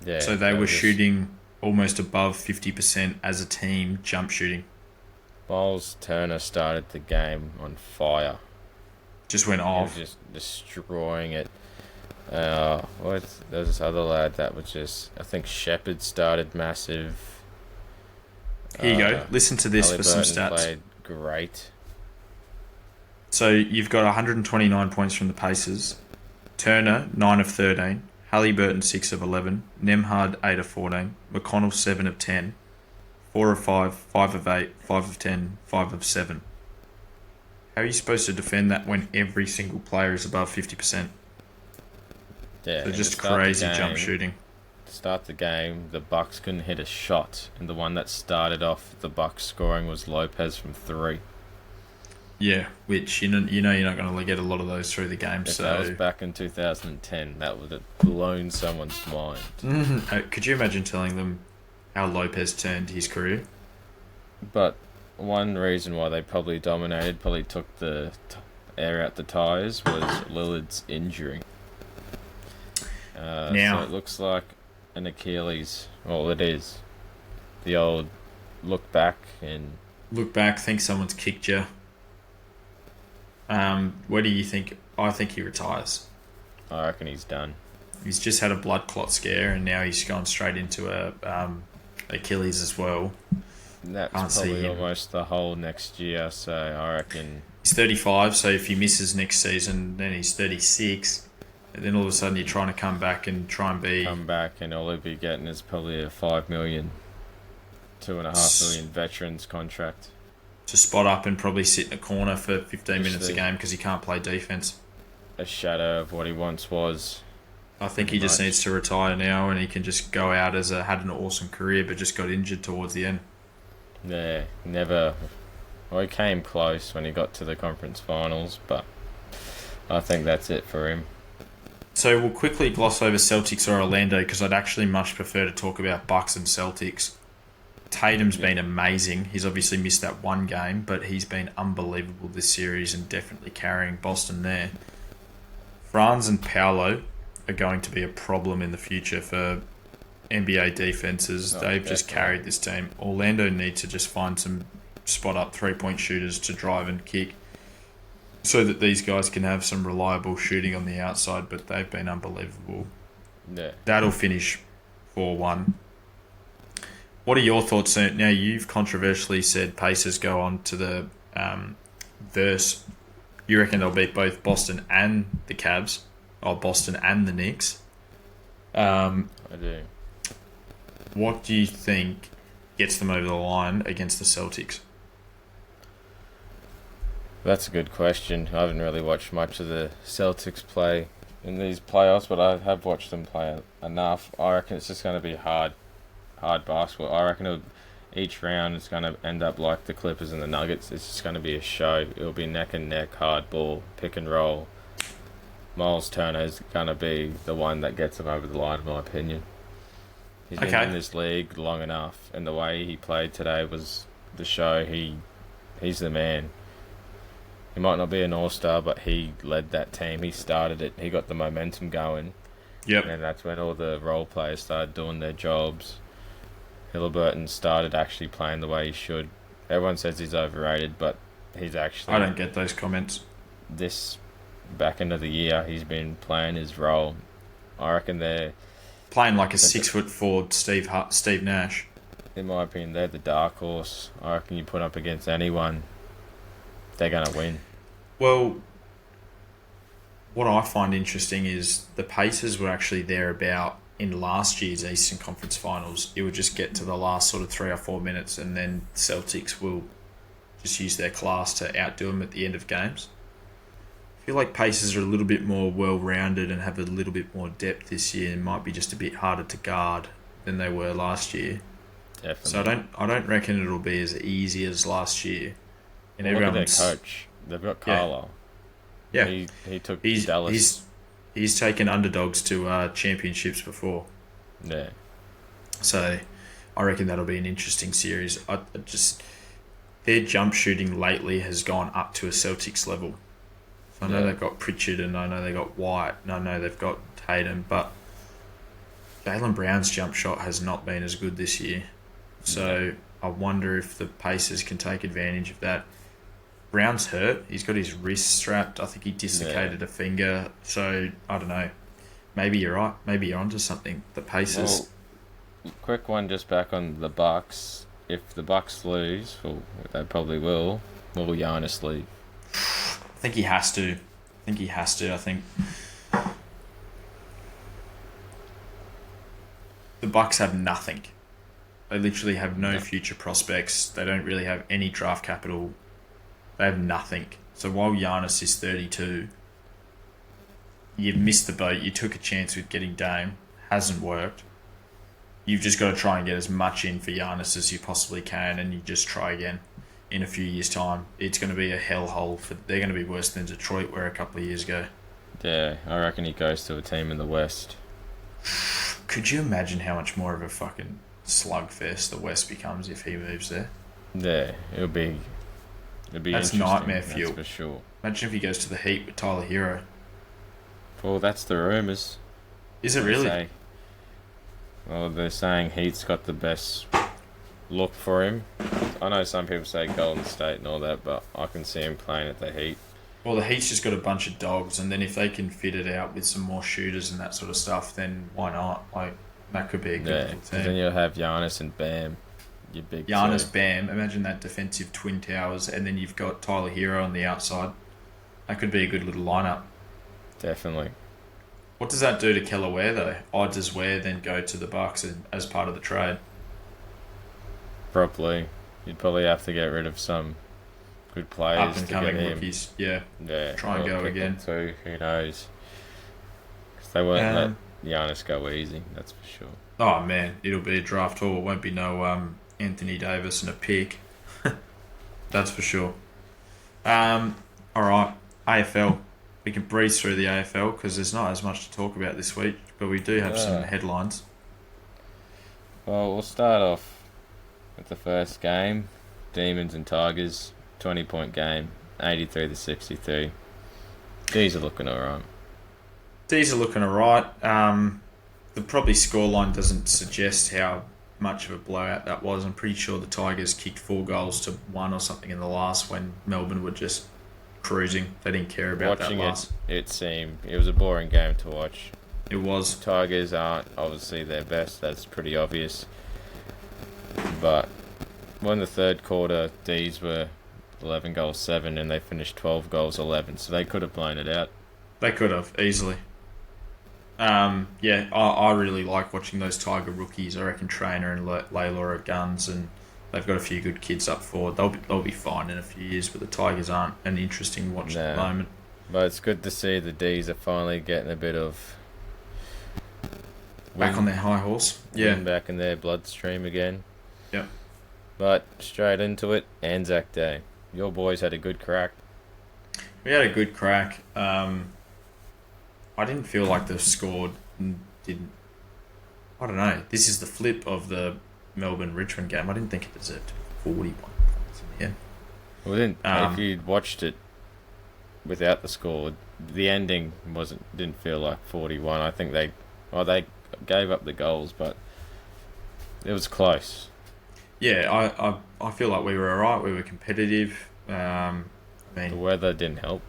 Speaker 2: Yeah, so they were shooting almost above 50% as a team jump shooting.
Speaker 1: Miles Turner started the game on fire.
Speaker 2: Just went off.
Speaker 1: He was just destroying it. There's this other lad that was just... I think Shepherd started massive.
Speaker 2: Here you go. Listen to this for some stats.
Speaker 1: Played great.
Speaker 2: So you've got 129 points from the Pacers. Turner, 9 of 13. Halliburton, 6 of 11. Nemhard, 8 of 14. McConnell, 7 of 10. 4 of 5. 5 of 8. 5 of 10. 5 of 7. How are you supposed to defend that when every single player is above 50%?
Speaker 1: Yeah,
Speaker 2: so just crazy jump shooting.
Speaker 1: To start the game, the Bucks couldn't hit a shot, and the one that started off the Bucks scoring was Lopez from 3.
Speaker 2: Yeah, which you know you're not going to get a lot of those through the game.
Speaker 1: If
Speaker 2: so
Speaker 1: that was back in 2010, that would have blown someone's mind.
Speaker 2: Could you imagine telling them how Lopez turned his career?
Speaker 1: But one reason why they probably dominated, probably took the air out the tires, was Lillard's injury.
Speaker 2: Now
Speaker 1: so it looks like an Achilles. Well, it is. The old look back,
Speaker 2: think someone's kicked you. What do you think? I think he retires.
Speaker 1: I reckon he's done.
Speaker 2: He's just had a blood clot scare, and now he's gone straight into a Achilles as well.
Speaker 1: That's probably almost the whole next year, so I reckon...
Speaker 2: He's 35, so if he misses next season, then he's 36. And then all of a sudden you're trying to come back and all he'll
Speaker 1: be getting is probably a $5 million 2.5 million veterans contract.
Speaker 2: To spot up and probably sit in a corner for 15
Speaker 1: Just
Speaker 2: minutes a game because he can't play defense.
Speaker 1: A shadow of what he once was.
Speaker 2: I think he just needs to retire now, and he can just go out as had an awesome career, but just got injured towards the end.
Speaker 1: Yeah, never. Well, he came close when he got to the conference finals, but I think that's it for him.
Speaker 2: So we'll quickly gloss over Celtics or Orlando because I'd actually much prefer to talk about Bucks and Celtics. Tatum's been amazing. He's obviously missed that one game, but he's been unbelievable this series and definitely carrying Boston there. Franz and Paolo are going to be a problem in the future for NBA defenses. They've just carried this team. Orlando need to just find some spot-up three-point shooters to drive and kick so that these guys can have some reliable shooting on the outside, but they've been unbelievable.
Speaker 1: Yeah.
Speaker 2: That'll finish 4-1. What are your thoughts? Now, you've controversially said Pacers go on to the verse. You reckon they'll beat both Boston and the Cavs, or Boston and the Knicks?
Speaker 1: I do.
Speaker 2: What do you think gets them over the line against the Celtics?
Speaker 1: That's a good question. I haven't really watched much of the Celtics play in these playoffs, but I have watched them play enough. I reckon it's just going to be hard basketball. I reckon each round is going to end up like the Clippers and the Nuggets. It's just going to be a show. It'll be neck and neck, hard ball, pick and roll. Miles Turner is going to be the one that gets them over the line, in my opinion. He's been in this league long enough, and the way he played today was the show. He's the man. He might not be an all-star, but he led that team. He started it. He got the momentum going.
Speaker 2: Yep.
Speaker 1: And that's when all the role players started doing their jobs. Halliburton started actually playing the way he should. Everyone says he's overrated, but he's actually...
Speaker 2: I don't get those comments.
Speaker 1: This back end of the year, he's been playing his role. I reckon they're...
Speaker 2: Playing like a 6'4" Steve Nash.
Speaker 1: In my opinion, they're the dark horse. I reckon you put up against anyone, they're going to win.
Speaker 2: Well, what I find interesting is the Pacers were actually thereabout in last year's Eastern Conference Finals. It would just get to the last sort of 3 or 4 minutes, and then Celtics will just use their class to outdo them at the end of games. I feel like Pacers are a little bit more well-rounded and have a little bit more depth this year and might be just a bit harder to guard than they were last year.
Speaker 1: Definitely.
Speaker 2: So I don't reckon it'll be as easy as last year. And
Speaker 1: look at their coach. They've got Carlo.
Speaker 2: Yeah.
Speaker 1: He took Dallas.
Speaker 2: He's taken underdogs to championships before.
Speaker 1: Yeah.
Speaker 2: So I reckon that'll be an interesting series. Their jump shooting lately has gone up to a Celtics level. So I know they've got Pritchard, and I know they got White, and I know they've got Tatum, but Jaylen Brown's jump shot has not been as good this year. So I wonder if the Pacers can take advantage of that. Brown's hurt. He's got his wrist strapped. I think he dislocated a finger. So, I don't know. Maybe you're right. Maybe you're onto something. The Pacers...
Speaker 1: Well, quick one just back on the Bucks. If the Bucks lose, well, they probably will Giannis leave?
Speaker 2: I think he has to. I think the Bucks have nothing. They literally have no future prospects. They don't really have any draft capital. They have nothing. So while Giannis is 32, you've missed the boat. You took a chance with getting Dame. Hasn't worked. You've just got to try and get as much in for Giannis as you possibly can, and you just try again in a few years' time. It's going to be a hellhole. They're going to be worse than Detroit were a couple of years ago.
Speaker 1: Yeah, I reckon he goes to a team in the West.
Speaker 2: Could you imagine how much more of a fucking slugfest the West becomes if he moves there?
Speaker 1: Yeah, it'll be
Speaker 2: that's nightmare fuel.
Speaker 1: That's for sure.
Speaker 2: Imagine if he goes to the Heat with Tyler Hero.
Speaker 1: Well, that's the rumours.
Speaker 2: Is it really?
Speaker 1: They're saying Heat's got the best look for him. I know some people say Golden State and all that, but I can see him playing at the Heat.
Speaker 2: Well, the Heat's just got a bunch of dogs, and then if they can fit it out with some more shooters and that sort of stuff, then why not? Like, that could be a good little team.
Speaker 1: Because then you'll have Giannis and Bam. Your big
Speaker 2: Giannis,
Speaker 1: two.
Speaker 2: Bam. Imagine that defensive twin towers, and then you've got Tyler Hero on the outside. That could be a good little lineup.
Speaker 1: Definitely.
Speaker 2: What does that do to Keller Ware, though? Does Ware then go to the Bucks as part of the trade?
Speaker 1: properly. You'd probably have to get rid of some good players
Speaker 2: Up and
Speaker 1: to get
Speaker 2: coming
Speaker 1: him.
Speaker 2: rookies, yeah.
Speaker 1: Yeah,
Speaker 2: Try and
Speaker 1: or
Speaker 2: go
Speaker 1: pick
Speaker 2: again.
Speaker 1: them too. Who knows? 'Cause they won't let
Speaker 2: Um,
Speaker 1: Giannis go easy. That's for sure.
Speaker 2: oh man, it'll be a draft haul. It won't be no Anthony Davis and a pick. That's for sure. All right, AFL. We can breeze through the AFL because there's not as much to talk about this week, but we do have some headlines.
Speaker 1: Well, we'll start off with the first game. Demons and Tigers, 20-point game, 83 to 63. These are looking alright.
Speaker 2: These are looking alright. The probably scoreline doesn't suggest how much of a blowout that was. I'm pretty sure the Tigers kicked 4 goals to 1 or something in the last when Melbourne were just cruising. They didn't care about
Speaker 1: Watching
Speaker 2: that last.
Speaker 1: it seemed it was a boring game to watch.
Speaker 2: It was.
Speaker 1: Tigers aren't obviously their best. That's pretty obvious. But when the third quarter, D's were 11 goals 7, and they finished 12 goals 11. So they could have blown it out.
Speaker 2: They could have easily. Yeah, I really like watching those Tiger rookies. I reckon Trainer and Layla are guns, and they've got a few good kids up forward. They'll be fine in a few years, but the Tigers aren't an interesting watch at the moment.
Speaker 1: But it's good to see the D's are finally getting a bit of
Speaker 2: back on their high horse. Yeah,
Speaker 1: back in their bloodstream again.
Speaker 2: Yep.
Speaker 1: But straight into it, Anzac Day. Your boys had a good crack.
Speaker 2: We had a good crack. I didn't feel like the score didn't. I don't know. This is the flip of the Melbourne-Richmond game. I didn't think it deserved 41 points in the end.
Speaker 1: Well, if you'd watched it without the score, the ending didn't feel like 41. I think they gave up the goals, but it was close.
Speaker 2: Yeah, I feel like we were alright. We were competitive. I mean,
Speaker 1: the weather didn't help.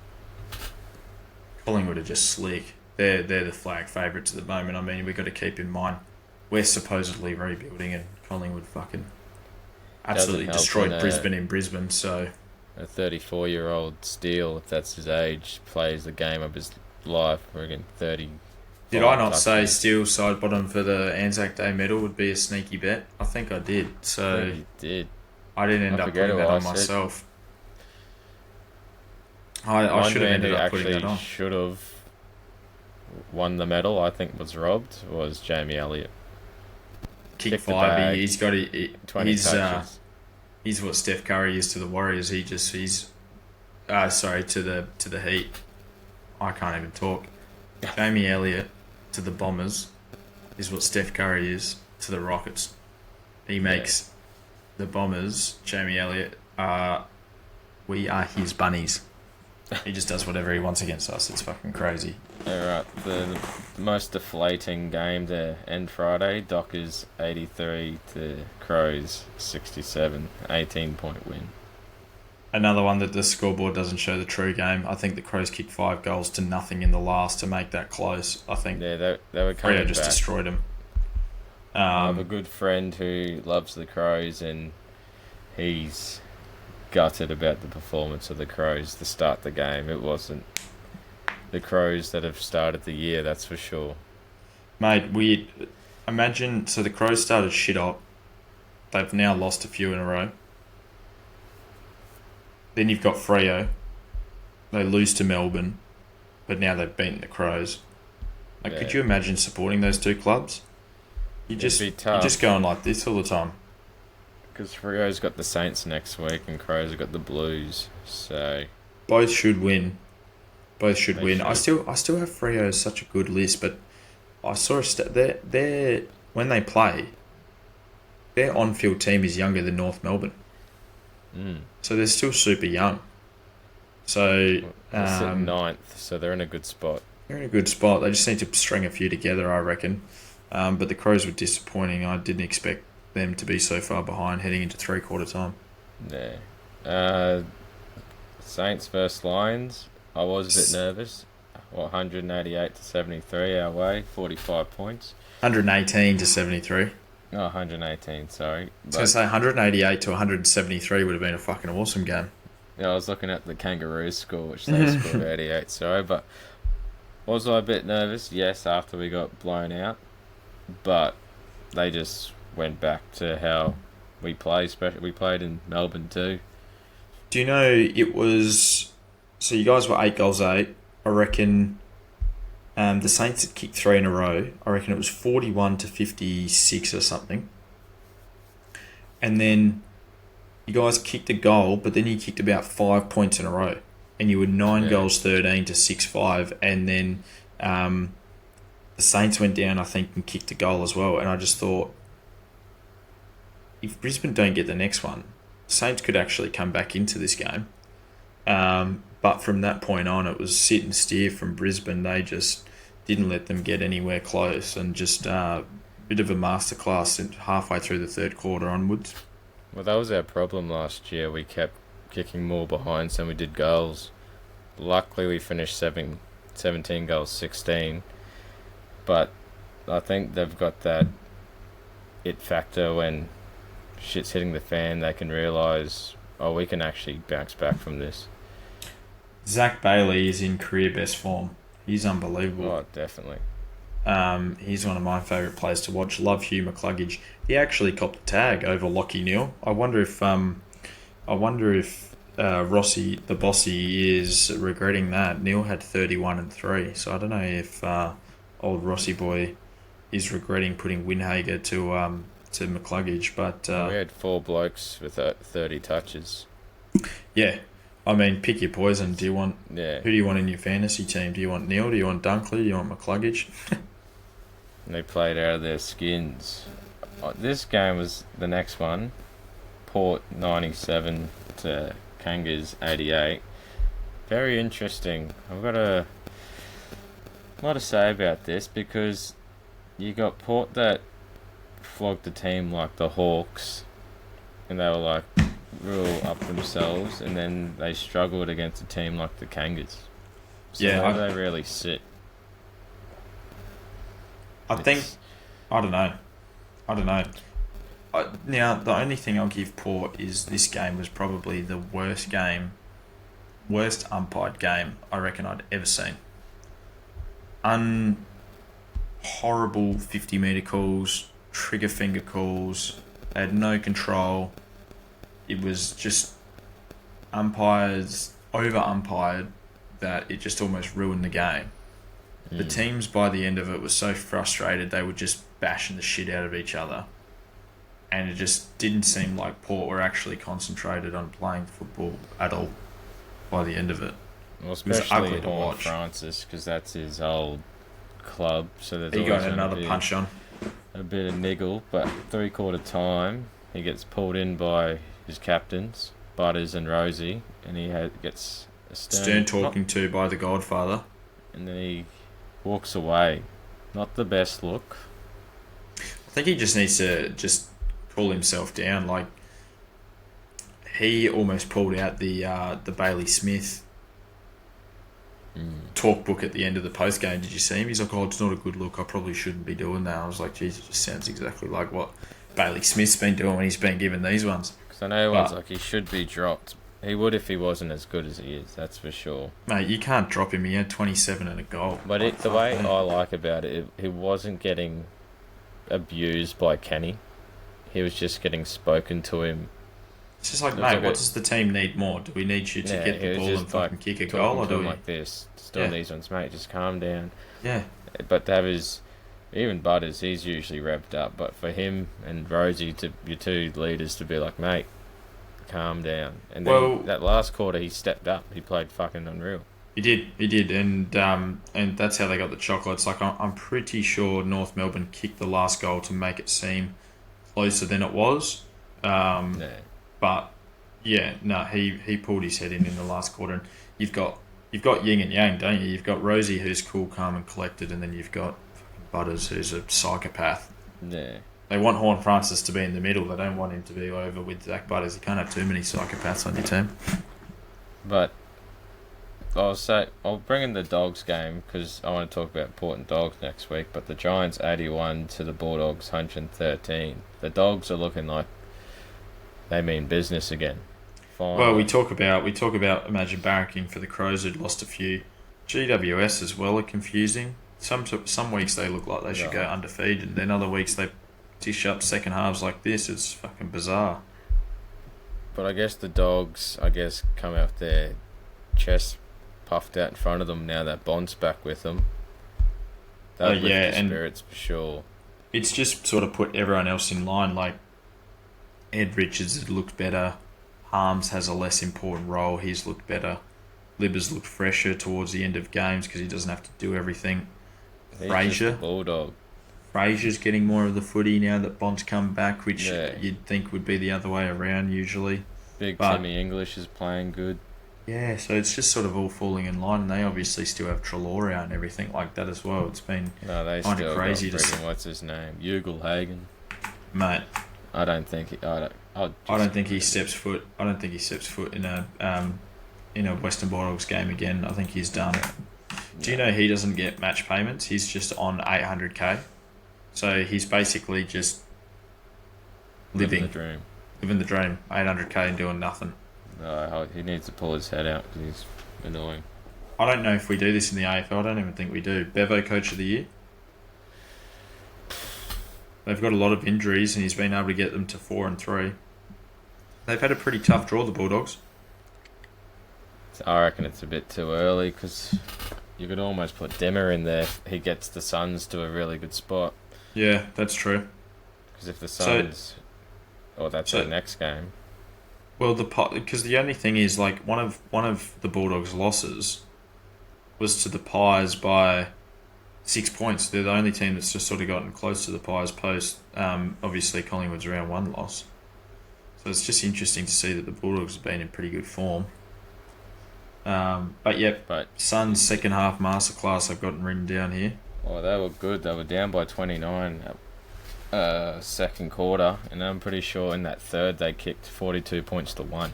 Speaker 2: Collingwood are just slick. They're the flag favourites at the moment. I mean, we've got to keep in mind we're supposedly rebuilding, and Collingwood fucking absolutely destroyed Brisbane in Brisbane. So
Speaker 1: a 34-year-old Steele, if that's his age, plays the game of his life. We're again 30.
Speaker 2: Did I not say Steele side bottom for the Anzac Day medal would be a sneaky bet? I think I did. So
Speaker 1: you did.
Speaker 2: I didn't end up putting that on myself. I should have ended up putting that on.
Speaker 1: Should have won the medal. I think was robbed was Jamie Elliott.
Speaker 2: Kick 5. He's got
Speaker 1: 20 touches.
Speaker 2: He's what Steph Curry is to the Warriors. He's to the Heat. I can't even talk. Jamie Elliott to the Bombers is what Steph Curry is to the Rockets. He makes the Bombers, Jamie Elliott, we are his bunnies. He just does whatever he wants against us. It's fucking crazy.
Speaker 1: Alright, the most deflating game to end Friday, Dockers 83 to Crows 67, 18-point win.
Speaker 2: Another one that the scoreboard doesn't show the true game. I think the Crows kicked 5 goals to nothing in the last to make that close. I think
Speaker 1: they were coming
Speaker 2: Freo just
Speaker 1: back.
Speaker 2: Destroyed them.
Speaker 1: I have a good friend who loves the Crows, and he's gutted about the performance of the Crows to start the game. It wasn't the Crows that have started the year, that's for sure.
Speaker 2: Mate, imagine, so the Crows started shit up. They've now lost a few in a row. Then you've got Freo. They lose to Melbourne, but now they've beaten the Crows. Could you imagine supporting those two clubs? You're just going like this all the time.
Speaker 1: Because Freo's got the Saints next week and Crows have got the Blues, so
Speaker 2: both should win. Both should win. I still have Freo as such a good list, but I saw they're when they play, their on-field team is younger than North Melbourne. So they're still super young. So
Speaker 1: they're ninth, so they're in a good spot.
Speaker 2: They're in a good spot. They just need to string a few together, I reckon. But the Crows were disappointing. I didn't expect them to be so far behind heading into three-quarter time.
Speaker 1: Yeah. Saints versus Lions. I was a bit nervous. 188 to 73 our way, 45 points.
Speaker 2: 118 to 73.
Speaker 1: Oh, 118, sorry.
Speaker 2: I was going to say 188 to 173 would have been a fucking awesome game.
Speaker 1: Yeah, I was looking at the Kangaroos score, which they scored 88, sorry. But was I a bit nervous? Yes, after we got blown out. But they just went back to how we play. We played in Melbourne too.
Speaker 2: Do you know it was... So you guys were 8 goals 8. I reckon the Saints had kicked 3 in a row. I reckon it was 41-56 or something. And then you guys kicked a goal, but then you kicked about 5 points in a row. And you were 9 goals 13 to 6-5. And then the Saints went down, I think, and kicked a goal as well. And I just thought, if Brisbane don't get the next one, the Saints could actually come back into this game. But from that point on, it was sit and steer from Brisbane. They just didn't let them get anywhere close, and just a bit of a masterclass halfway through the third quarter onwards.
Speaker 1: Well, that was our problem last year. We kept kicking more behinds than we did goals. Luckily, we finished 17 goals, 16. But I think they've got that it factor when shit's hitting the fan. They can realise, oh, we can actually bounce back from this.
Speaker 2: Zach Bailey is in career best form. He's unbelievable.
Speaker 1: Oh, definitely.
Speaker 2: He's one of my favourite players to watch. Love Hugh McCluggage. He actually copped the tag over Lachie Neale. I wonder if Rossi, the bossy, is regretting that. Neale had 31 and 3, so I don't know if old Rossi boy is regretting putting Winhager to McCluggage. But
Speaker 1: we had 4 blokes with 30 touches.
Speaker 2: Yeah. I mean, pick your poison. Who do you want in your fantasy team? Do you want Neale? Do you want Dunkley? Do you want McCluggage?
Speaker 1: And they played out of their skins. This game was the next one. Port 97 to Kangas 88. Very interesting. I've got a lot to say about this, because you got Port that flogged the team like the Hawks, and they were like real up themselves, and then they struggled against a team like the Kangas. So where do they really sit?
Speaker 2: I don't know. Now, the only thing I'll give Port is this game was probably the worst umpired game I reckon I'd ever seen. Horrible 50-metre calls, trigger finger calls. They had no control. It was just over-umpired that it just almost ruined the game. The teams, by the end of it, were so frustrated they were just bashing the shit out of each other. And it just didn't seem like Port were actually concentrated on playing football at all by the end of it.
Speaker 1: Well, especially Horn Francis, because that's his old club. So there's
Speaker 2: he got another punch on.
Speaker 1: A bit of niggle, but 3/4 time, he gets pulled in by his captains, Butters and Rosie, and he gets a stern
Speaker 2: talking to by the Godfather.
Speaker 1: And then he walks away. Not the best look.
Speaker 2: I think he just needs to just pull himself down. Like, he almost pulled out the Bailey Smith talk book at the end of the post game. Did you see him? He's like, "Oh, it's not a good look. I probably shouldn't be doing that." I was like, "Geez, it just sounds exactly like what Bailey Smith's been doing when he's been given these ones."
Speaker 1: Because I know everyone's like, he should be dropped. He would if he wasn't as good as he is, that's for sure.
Speaker 2: Mate, you can't drop him. He had 27 and a goal.
Speaker 1: But the way I like about it, he wasn't getting abused by Kenny. He was just getting spoken to him.
Speaker 2: It's just like, mate, what does the team need more? Do we need you to get the ball and fucking kick a goal? Or do we?
Speaker 1: Like this, still these ones, mate, just calm down.
Speaker 2: Yeah.
Speaker 1: But to have even Butters, he's usually revved up. But for him and Rosie, your two leaders, to be like, mate, calm down. And then that last quarter, he stepped up. He played fucking unreal.
Speaker 2: He did, and that's how they got the chocolates. Like, I'm pretty sure North Melbourne kicked the last goal to make it seem closer than it was. But yeah, no, he pulled his head in the last quarter. And you've got yin and yang, don't you? You've got Rosie, who's cool, calm, and collected, and then you've got Butters, who's a psychopath.
Speaker 1: Yeah.
Speaker 2: They want Horn Francis to be in the middle. They don't want him to be over with Zach Butters. You can't have too many psychopaths on your team.
Speaker 1: But I'll bring in the Dogs game because I want to talk about Port and Dogs next week. But the Giants 81 to the Bulldogs 113. The Dogs are looking like they mean business again. Finally.
Speaker 2: Well, we talk about imagine barracking for the Crows who'd lost a few. GWS as well are confusing. Some weeks they look like they should go undefeated, then other weeks they dish up second halves like this. It's fucking bizarre.
Speaker 1: But I guess the Dogs, come out with their chest puffed out in front of them now that Bond's back with them. That'll lift
Speaker 2: Yeah,
Speaker 1: the
Speaker 2: and
Speaker 1: spirits for sure.
Speaker 2: it's just sort of put everyone else in line. Like Ed Richards has looked better. Harms has a less important role. He's looked better. Libbers looked fresher towards the end of games because he doesn't have to do everything.
Speaker 1: He's just a
Speaker 2: Frazier,
Speaker 1: bulldog.
Speaker 2: Frazier's getting more of the footy now that Bond's come back, which
Speaker 1: Yeah.
Speaker 2: you'd think would be the other way around usually.
Speaker 1: Big
Speaker 2: But
Speaker 1: Timmy English is playing good.
Speaker 2: yeah, so it's just sort of all falling in line, and they obviously still have Treloar and everything like that as well. It's been
Speaker 1: No, they
Speaker 2: kind
Speaker 1: still
Speaker 2: of crazy
Speaker 1: got
Speaker 2: to
Speaker 1: freaking, what's his name? Ugelhagen.
Speaker 2: mate.
Speaker 1: I don't think
Speaker 2: I don't think he steps foot. I don't think he steps foot in a Western Bulldogs game again. I think he's done. Do you know he doesn't get match payments? He's just on 800k, so he's basically just
Speaker 1: living
Speaker 2: living
Speaker 1: the dream.
Speaker 2: 800k and doing nothing.
Speaker 1: No, he needs to pull his head out because he's annoying.
Speaker 2: I don't know if we do this in the AFL. I don't even think we do. Bevo Coach of the Year. They've got a lot of injuries, and he's been able to get them to 4-3. They've had a pretty tough draw, the Bulldogs.
Speaker 1: So I reckon it's a bit too early because you could almost put Demmer in there if he gets the Suns to a really good spot.
Speaker 2: Yeah, that's true.
Speaker 1: Because if the Suns... that's
Speaker 2: so-
Speaker 1: the next game.
Speaker 2: Well, because the only thing is, like, one of the Bulldogs' losses was to the Pies by 6 points. They're the only team that's just sort of gotten close to the Pies post. Obviously, Collingwood's round one loss. So it's just interesting to see that the Bulldogs have been in pretty good form. But yep,
Speaker 1: But
Speaker 2: Suns second half masterclass I've gotten written down here.
Speaker 1: they were good. They were down by 29 at second quarter, and I'm pretty sure in that third they kicked 42 points to 1.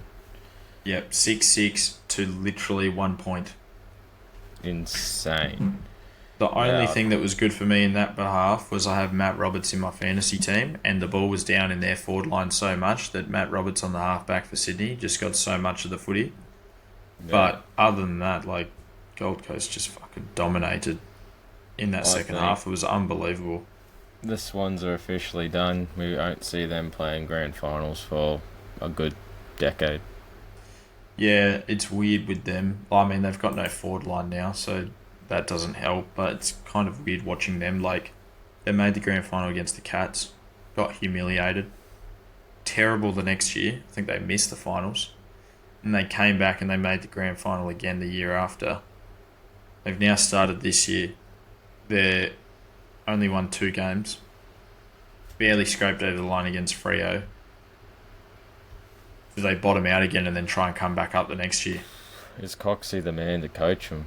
Speaker 2: Yep, 6-6 to literally 1 point.
Speaker 1: Insane.
Speaker 2: The only
Speaker 1: Yeah.
Speaker 2: thing that was good for me in that behalf was I have Matt Roberts in my fantasy team, and the ball was down in their forward line so much that Matt Roberts on the halfback for Sydney just got so much of the footy.
Speaker 1: Yeah.
Speaker 2: But other than that, like, Gold Coast just fucking dominated in that
Speaker 1: I
Speaker 2: second
Speaker 1: think-
Speaker 2: half. It was unbelievable.
Speaker 1: The Swans are officially done. We won't see them playing grand finals for a good decade.
Speaker 2: Yeah, it's weird with them. I mean, they've got no forward line now, so that doesn't help. But it's kind of weird watching them. Like, they made the grand final against the Cats, got humiliated. Terrible the next year. I think they missed the finals. And they came back and they made the grand final again the year after. They've now started this year. They're only won 2 games. Barely scraped over the line against Freo. Do they bottom out again and then try and come back up the next year?
Speaker 1: Is Coxie the man to coach them?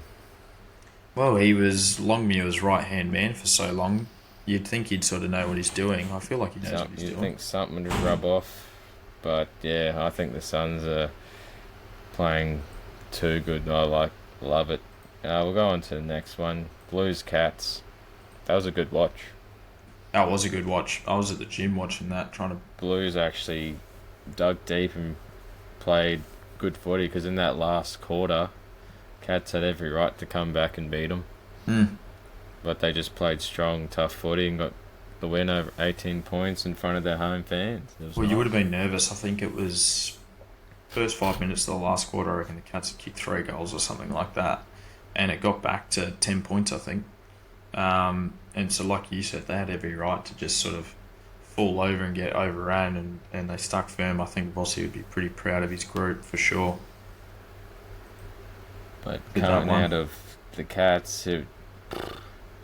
Speaker 2: Well, he was Longmuir's right-hand man for so long. You'd think he'd sort of know what he's doing. I feel like he knows what he's
Speaker 1: You
Speaker 2: doing.
Speaker 1: think something would rub off, but yeah, I think the Suns are playing too good. Love it. We'll go on to the next one. Blues Cats. That was a good watch.
Speaker 2: That was a good watch. I was at the gym watching that, trying to...
Speaker 1: Blues actually dug deep and played good footy because in that last quarter, Cats had every right to come back and beat them. But they just played strong, tough footy and got the win over 18 points in front of their home fans.
Speaker 2: Well, you would have been nervous. I think it was first 5 minutes of the last quarter. I reckon the Cats had kicked 3 goals or something like that, and it got back to 10 points, I think. And so, like you said, they had every right to just sort of fall over and get overran, and they stuck firm. I think Bossy would be pretty proud of his group for sure.
Speaker 1: But
Speaker 2: Did that
Speaker 1: coming
Speaker 2: one.
Speaker 1: out of the Cats,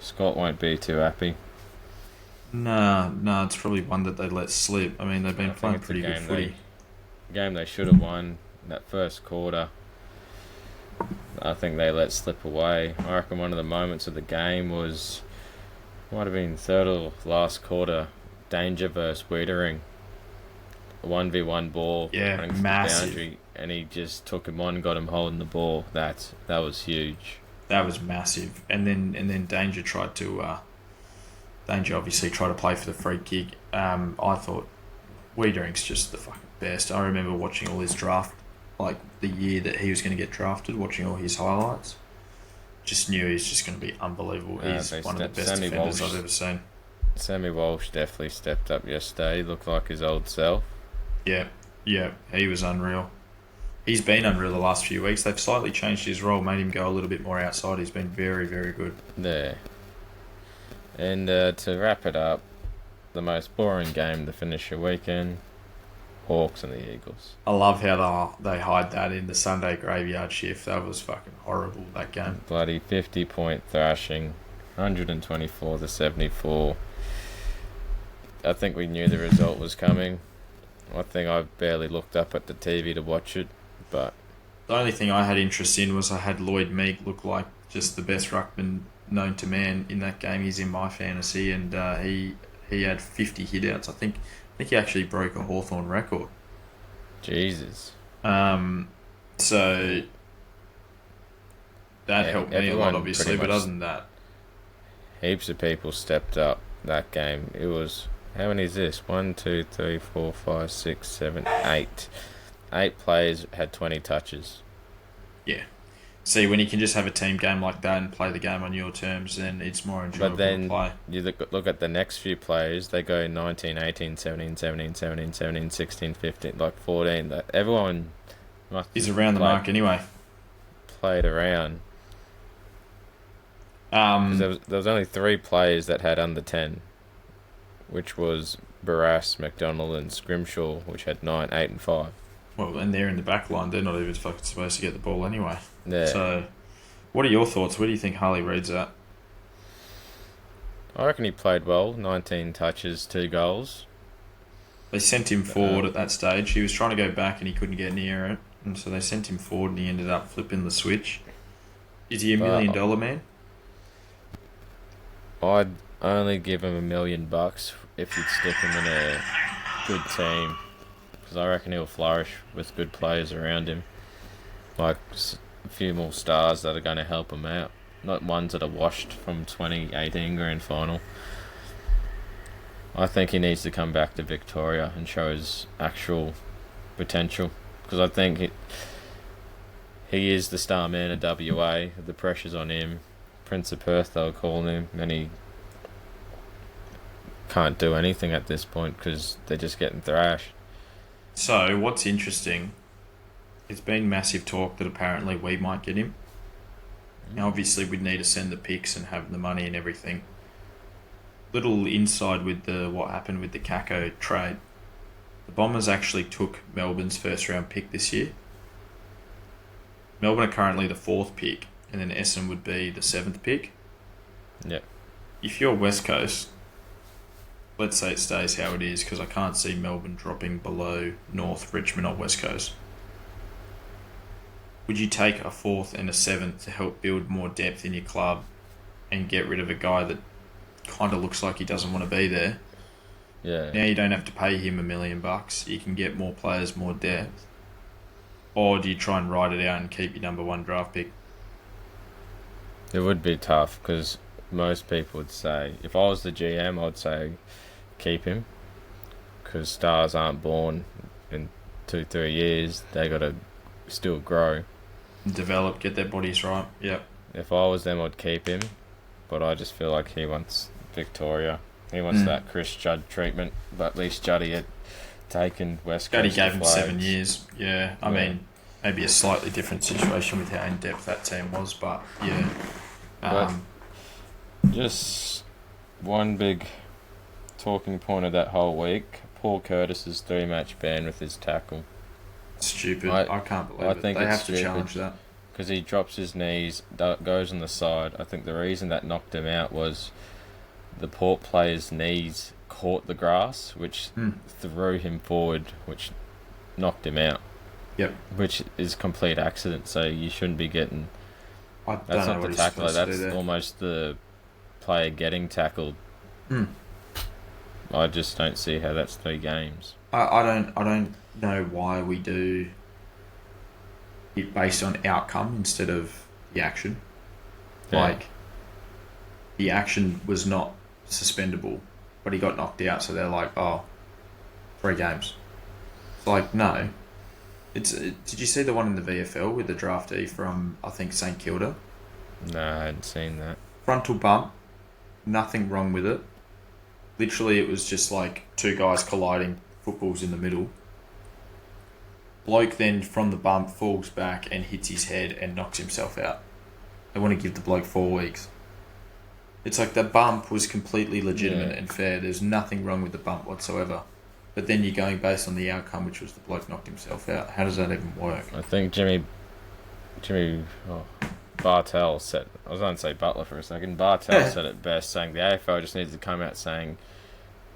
Speaker 1: Scott won't be too happy.
Speaker 2: Nah, it's probably one that they let slip. I mean, they've been
Speaker 1: I think
Speaker 2: playing
Speaker 1: it's a
Speaker 2: pretty good
Speaker 1: game
Speaker 2: footy.
Speaker 1: Game they should have won that first quarter. I think they let slip away. I reckon one of the moments of the game might have been third or last quarter. Danger versus Wiedering. A 1v1 ball.
Speaker 2: Yeah,
Speaker 1: running to the
Speaker 2: massive.
Speaker 1: boundary, and he just took him on, got him holding the ball. That was huge.
Speaker 2: That was massive. And then Danger tried to... Danger obviously tried to play for the free kick. I thought Wiedering's just the fucking best. I remember watching all his draft, like the year that he was going to get drafted, watching all his highlights. Just knew he's just going to be unbelievable.
Speaker 1: Yeah,
Speaker 2: He's
Speaker 1: they
Speaker 2: one of the best
Speaker 1: Sammy
Speaker 2: defenders
Speaker 1: Walsh-
Speaker 2: I've ever seen.
Speaker 1: Sammy Walsh definitely stepped up yesterday. He looked like his old self.
Speaker 2: Yeah, yeah, he was unreal. He's been unreal the last few weeks. They've slightly changed his role, made him go a little bit more outside. He's been very, very good.
Speaker 1: There. And to wrap it up, the most boring game to finish your weekend, Hawks and the Eagles.
Speaker 2: I love how they hide that in the Sunday graveyard shift. That was fucking horrible, that game.
Speaker 1: Bloody 50-point thrashing, 124 to 74. I think we knew the result was coming. I think I barely looked up at the TV to watch it, but
Speaker 2: the only thing I had interest in was I had Lloyd Meek look like just the best ruckman known to man in that game. He's in my fantasy, and he had 50 hitouts. I think he actually broke a Hawthorn record.
Speaker 1: Jesus.
Speaker 2: So that helped me a lot, obviously. But other than that,
Speaker 1: heaps of people stepped up that game. It was, how many is this? 1, 2, 3, 4, 5, 6, 7, 8. 8 players had 20 touches.
Speaker 2: Yeah. See, when you can just have a team game like that and play the game on your terms, then it's more enjoyable
Speaker 1: but then
Speaker 2: to play.
Speaker 1: You look at the next few players, they go 19, 18, 17, 17, 17, 17, 16, 15, like 14. Everyone
Speaker 2: is around the mark anyway.
Speaker 1: Played around. There was only 3 players that had under 10, which was Barras, McDonald, and Scrimshaw, which had 9, 8, and 5.
Speaker 2: Well, and they're in the back line. They're not even fucking supposed to get the ball anyway.
Speaker 1: Yeah.
Speaker 2: So, what are your thoughts? Where do you think Harley Reid's at?
Speaker 1: I reckon he played well. 19 touches, 2 goals.
Speaker 2: They sent him forward at that stage. He was trying to go back and he couldn't get near it. And so they sent him forward and he ended up flipping the switch. Is he $1 million man?
Speaker 1: I'd only give him $1 million if you'd stick him in a good team. Because I reckon he'll flourish with good players around him. Like a few more stars that are going to help him out. Not ones that are washed from 2018 grand final. I think he needs to come back to Victoria and show his actual potential. Because I think he is the star man of WA. The pressure's on him. Prince of Perth, they'll call him. And he can't do anything at this point because they're just getting thrashed.
Speaker 2: So, what's interesting, it's been massive talk that apparently we might get him. Now, obviously, we'd need to send the picks and have the money and everything. Little inside with what happened with the Kako trade. The Bombers actually took Melbourne's first round pick this year. Melbourne are currently the 4th pick, and then Essendon would be the 7th pick.
Speaker 1: Yeah.
Speaker 2: If you're West Coast, let's say it stays how it is, because I can't see Melbourne dropping below North, Richmond or West Coast. Would you take a 4th and a 7th to help build more depth in your club and get rid of a guy that kind of looks like he doesn't want to be there?
Speaker 1: Yeah.
Speaker 2: Now you don't have to pay him $1 million. You can get more players, more depth. Or do you try and ride it out and keep your number 1 draft pick?
Speaker 1: It would be tough because most people would say, if I was the GM, I'd say keep him because stars aren't born in 2-3 years. They got to still grow.
Speaker 2: Develop, get their bodies right. Yep.
Speaker 1: If I was them, I'd keep him, but I just feel like he wants Victoria. He wants that Chris Judd treatment, but at least Juddy had taken West Coast.
Speaker 2: Juddy gave him 7 years. Yeah, I mean, maybe a slightly different situation with how in depth that team was, but yeah.
Speaker 1: But just one big talking point of that whole week: Paul Curtis's 3-match ban with his tackle.
Speaker 2: Stupid. I can't believe it. They have to challenge that.
Speaker 1: Because he drops his knees, goes on the side. I think the reason that knocked him out was the Port player's knees caught the grass, which threw him forward, which knocked him out.
Speaker 2: Yep.
Speaker 1: Which is complete accident, so you shouldn't be getting... That's not the tackler, that's almost the player getting tackled. I just don't see how that's 3 games.
Speaker 2: I don't know why we do it based on outcome instead of the action. Yeah. Like, the action was not suspendable, but he got knocked out, so they're like, 3 games. It's like, no. Did you see the one in the VFL with the draftee from, I think, St Kilda?
Speaker 1: No, I hadn't seen that.
Speaker 2: Frontal bump, nothing wrong with it. Literally, it was just like two guys colliding, footballs in the middle. Bloke then from the bump falls back and hits his head and knocks himself out. They want to give the bloke 4 weeks. It's like the bump was completely legitimate and fair. There's nothing wrong with the bump whatsoever. But then you're going based on the outcome, which was the bloke knocked himself out. How does that even work?
Speaker 1: I think Jimmy Bartell said, I was going to say Butler for a second. Bartell said it best, saying the AFL just needs to come out saying,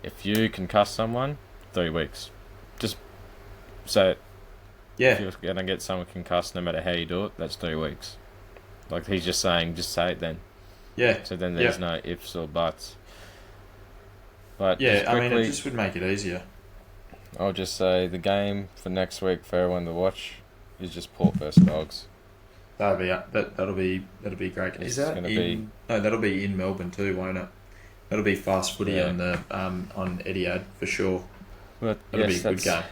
Speaker 1: if you concuss someone, 3 weeks. Just say it.
Speaker 2: Yeah.
Speaker 1: If you're going to get someone concussed, no matter how you do it, that's 3 weeks. Like, he's just saying, just say it then.
Speaker 2: Yeah.
Speaker 1: So then there's no ifs or buts. But
Speaker 2: yeah,
Speaker 1: quickly,
Speaker 2: I mean, it just would make it easier.
Speaker 1: I'll just say the game for next week for everyone to watch is just Port versus Dogs.
Speaker 2: That'll be great.
Speaker 1: It's
Speaker 2: Is that
Speaker 1: gonna
Speaker 2: in? No, that'll be in Melbourne too, won't it? That'll be fast footy on the on Etihad for sure.
Speaker 1: But
Speaker 2: That'll be a good game.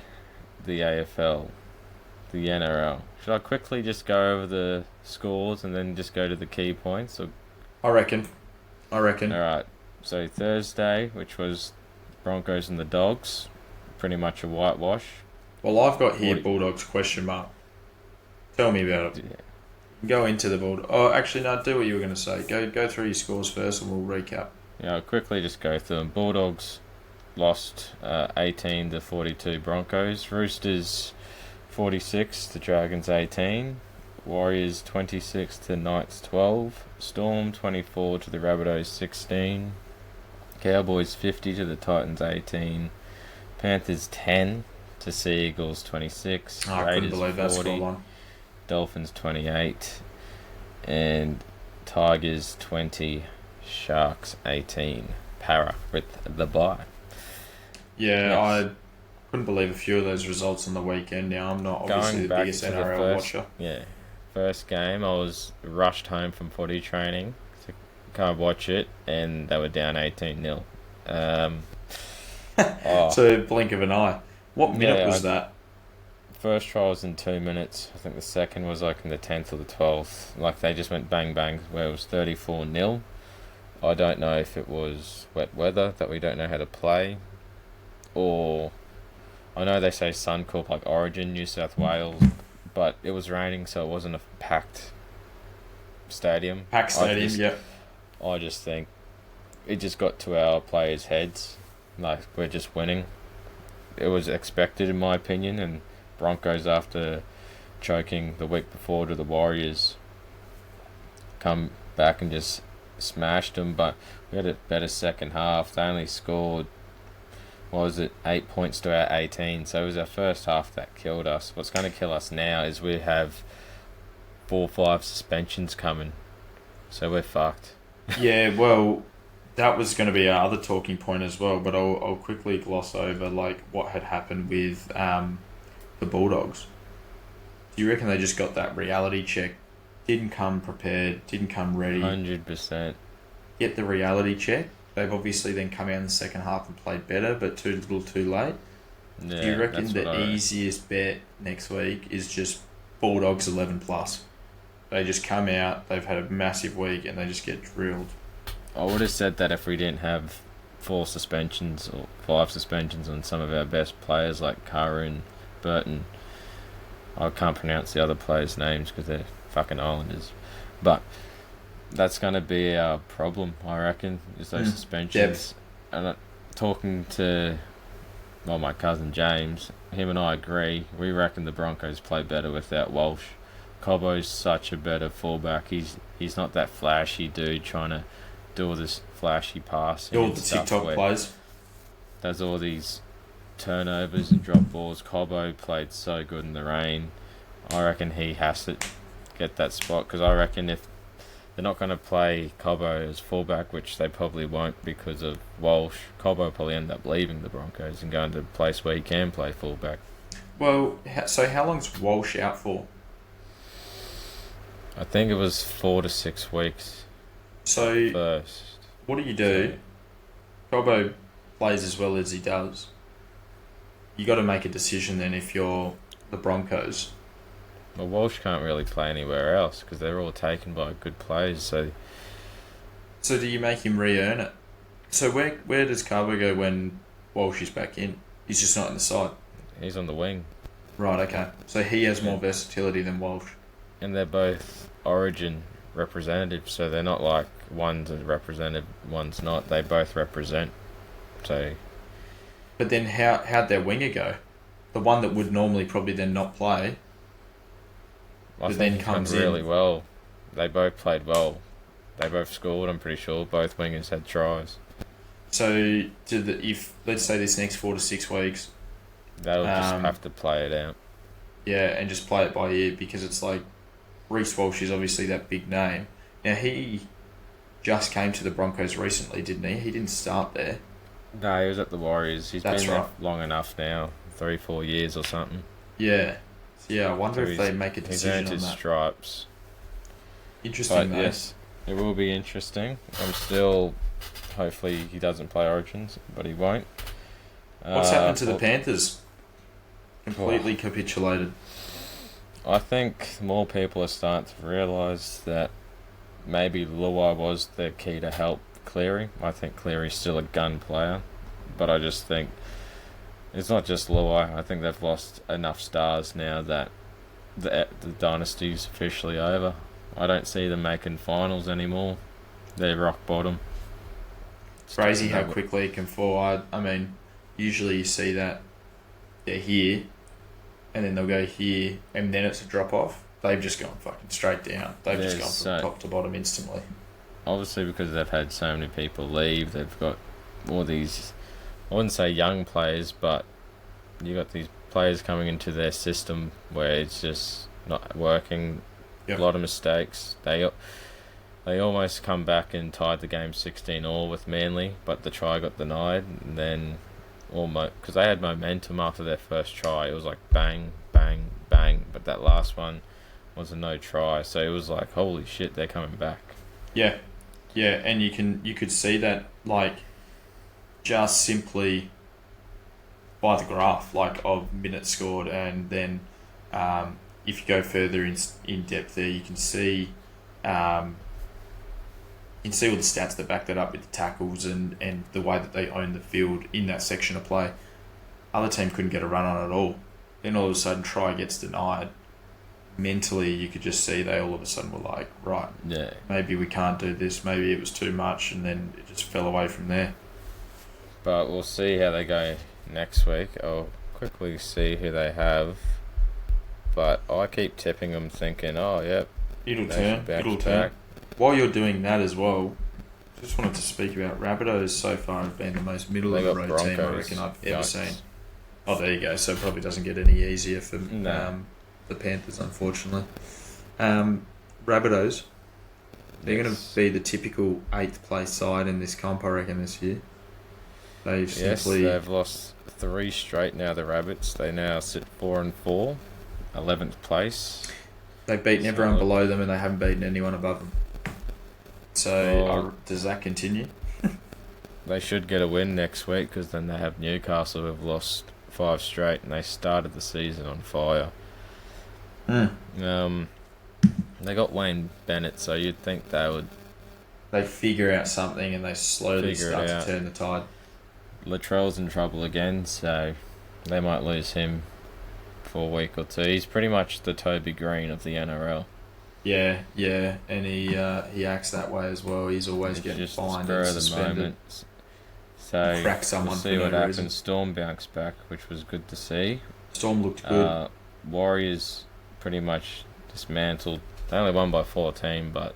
Speaker 1: The AFL, the NRL. Should I quickly just go over the scores and then just go to the key points? Or...
Speaker 2: I reckon.
Speaker 1: All right. So Thursday, which was Broncos and the Dogs, pretty much a whitewash.
Speaker 2: Well, I've got here Bulldogs question mark. Tell me about it.
Speaker 1: Yeah.
Speaker 2: Go into the Bulldogs. Oh, actually, no. Do what you were going to say. Go through your scores first, and we'll recap.
Speaker 1: Yeah, I'll quickly just go through them. Bulldogs lost 18 to 42 Broncos. Roosters 46 to Dragons 18. Warriors 26 to Knights 12. Storm 24 to the Rabbitohs 16. Cowboys 50 to the Titans 18. Panthers 10 to Sea Eagles 26.
Speaker 2: I couldn't believe that
Speaker 1: 40.
Speaker 2: scoreline.
Speaker 1: Dolphins 28. And Tigers 20. Sharks 18. Para with the bye.
Speaker 2: Yeah,
Speaker 1: Yes.
Speaker 2: I couldn't believe a few of those results on the weekend. Now, I'm not obviously the biggest NRL watcher.
Speaker 1: Yeah, first game, I was rushed home from footy training to come watch it, and they were down 18-0.
Speaker 2: So, blink of an eye. What minute was that?
Speaker 1: First try was in 2 minutes. I think the second was like in the 10th or the 12th. Like, they just went bang bang, where it was 34-0. I don't know if it was wet weather that we don't know how to play, or I know they say Suncorp, like Origin, New South Wales, but it was raining, so it wasn't a packed stadium.
Speaker 2: Packed stadium, yeah.
Speaker 1: I just think it just got to our players' heads. Like, we're just winning. It was expected, in my opinion, and Broncos, after choking the week before to the Warriors, come back and just smashed them, but we had a better second half. They only scored, 8 points to our 18, so it was our first half that killed us. What's going to kill us now is we have 4 or 5 suspensions coming, so we're fucked.
Speaker 2: Yeah, well, that was going to be our other talking point as well, but I'll quickly gloss over like what had happened with the Bulldogs. Do you reckon they just got that reality check? Didn't come prepared, didn't come ready.
Speaker 1: 100%.
Speaker 2: Get the reality check. They've obviously then come out in the second half and played better, but too little too late.
Speaker 1: Yeah,
Speaker 2: Do you reckon
Speaker 1: that's
Speaker 2: the easiest bet next week is just Bulldogs 11 plus? They just come out, they've had a massive week, and they just get drilled.
Speaker 1: I would have said that if we didn't have 4 suspensions or 5 suspensions on some of our best players like Karun, Burton. I can't pronounce the other players' names because they're fucking Islanders. But that's going to be our problem, I reckon, is those suspensions. Yep. And talking to my cousin James, him and I agree. We reckon the Broncos play better without Walsh. Cobbo's such a better fullback. He's not that flashy dude trying to do all this flashy passing.
Speaker 2: All the TikTok plays.
Speaker 1: Does all these turnovers and drop balls. Cobbo played so good in the rain. I reckon he has to get that spot, because I reckon if they're not going to play Cobbo as fullback, which they probably won't because of Walsh, Cobbo will probably end up leaving the Broncos and going to a place where he can play fullback.
Speaker 2: Well, so how long's Walsh out for?
Speaker 1: I think it was 4 to 6 weeks.
Speaker 2: So
Speaker 1: first,
Speaker 2: what do you do? Cobbo plays as well as he does. You got to make a decision then if you're the Broncos.
Speaker 1: Well, Walsh can't really play anywhere else because they're all taken by good players. So
Speaker 2: do you make him re-earn it? So where does Carbo go when Walsh is back in? He's just not in the side.
Speaker 1: He's on the wing.
Speaker 2: Right, okay. So he has more
Speaker 1: Yeah.
Speaker 2: versatility than Walsh.
Speaker 1: And they're both Origin representatives, so they're not like one's a representative, one's not. They both represent. So
Speaker 2: But then how'd their winger go? The one that would normally probably then not play,
Speaker 1: I
Speaker 2: but
Speaker 1: think
Speaker 2: then
Speaker 1: he
Speaker 2: comes
Speaker 1: done really
Speaker 2: in.
Speaker 1: well. They both played well. They both scored. I'm pretty sure both wingers had tries.
Speaker 2: So if let's say this next 4 to 6 weeks,
Speaker 1: They'll just
Speaker 2: um,
Speaker 1: have to play it out.
Speaker 2: yeah, and just play it by ear because it's like Reece Walsh is obviously that big name. Now he just came to the Broncos recently, didn't he? He didn't start there.
Speaker 1: No, he was at the Warriors. He's
Speaker 2: That's
Speaker 1: been there
Speaker 2: right.
Speaker 1: long enough now, 3-4 years or something.
Speaker 2: Yeah. So yeah, I wonder
Speaker 1: So
Speaker 2: if they make a
Speaker 1: he's
Speaker 2: decision
Speaker 1: earned
Speaker 2: on
Speaker 1: his
Speaker 2: that.
Speaker 1: stripes.
Speaker 2: Interesting
Speaker 1: But
Speaker 2: though.
Speaker 1: yes, it will be interesting. I'm still. Hopefully he doesn't play Origins, but he won't.
Speaker 2: What's happened to the
Speaker 1: Well,
Speaker 2: Panthers? Completely capitulated.
Speaker 1: I think more people are starting to realise that maybe Luai was the key to help Cleary. I think Cleary's still a gun player, but I just think it's not just Luai. I think they've lost enough stars now that the dynasty's officially over. I don't see them making finals anymore. They're rock bottom.
Speaker 2: Crazy how quickly it can fall. I mean, usually you see that they're here, and then they'll go here, and then it's a drop off. They've just gone fucking straight down. They've just gone from top to bottom instantly.
Speaker 1: Obviously, because they've had so many people leave, they've got all these, I wouldn't say young players, but you got these players coming into their system where it's just not working.
Speaker 2: Yep.
Speaker 1: A lot of mistakes. They almost come back and tied the game 16-all with Manly, but the try got denied. And then, almost because they had momentum after their first try, it was like bang, bang, bang. But that last one was a no try, so it was like holy shit, they're coming back.
Speaker 2: Yeah, yeah, and you could see that like just simply by the graph like of minutes scored, and then if you go further in depth there, you can see. You can see all the stats that back that up with the tackles and the way that they own the field in that section of play. Other team couldn't get a run on it at all. Then all of a sudden, try gets denied. Mentally, you could just see they all of a sudden were like, right,
Speaker 1: Yeah.
Speaker 2: maybe we can't do this. Maybe it was too much, and then it just fell away from there.
Speaker 1: But we'll see how they go next week. I'll quickly see who they have. But I keep tipping them thinking, oh, yep,
Speaker 2: It'll
Speaker 1: they
Speaker 2: turn.
Speaker 1: should bounce
Speaker 2: It'll
Speaker 1: back.
Speaker 2: turn. While you're doing that as well, just wanted to speak about Rabbitohs so far have been the most middle
Speaker 1: They
Speaker 2: of the
Speaker 1: got
Speaker 2: road team I
Speaker 1: Broncos.
Speaker 2: reckon I've ever
Speaker 1: Yikes.
Speaker 2: seen. Oh, there you go. So it probably doesn't get any easier for
Speaker 1: No.
Speaker 2: the Panthers, unfortunately. Rabbitohs, they're going to be the typical 8th place side in this comp, I reckon, this year. They've
Speaker 1: Yes,
Speaker 2: simply...
Speaker 1: they've lost 3 straight now, the Rabbits. They now sit 4-4, 11th place.
Speaker 2: They've beaten everyone below them and they haven't beaten anyone above them. So
Speaker 1: Well,
Speaker 2: does that continue?
Speaker 1: They should get a win next week because then they have Newcastle who have lost 5 straight and they started the season on fire. They got Wayne Bennett, so you'd think they would.
Speaker 2: They figure out something and they slowly
Speaker 1: Figure it
Speaker 2: start to
Speaker 1: out.
Speaker 2: turn the tide.
Speaker 1: Latrell's in trouble again, so they might lose him for a week or two. He's pretty much the Toby Green of the NRL.
Speaker 2: Yeah, and he acts that way as well. He's always
Speaker 1: It's
Speaker 2: getting
Speaker 1: just the
Speaker 2: fined
Speaker 1: spur
Speaker 2: and
Speaker 1: of the
Speaker 2: suspended.
Speaker 1: moment. So
Speaker 2: Crack someone
Speaker 1: we'll
Speaker 2: for
Speaker 1: see
Speaker 2: no
Speaker 1: what
Speaker 2: reason.
Speaker 1: happens. Storm bounced back, which was good to see.
Speaker 2: Storm looked good.
Speaker 1: Warriors pretty much dismantled. They only won by 14, but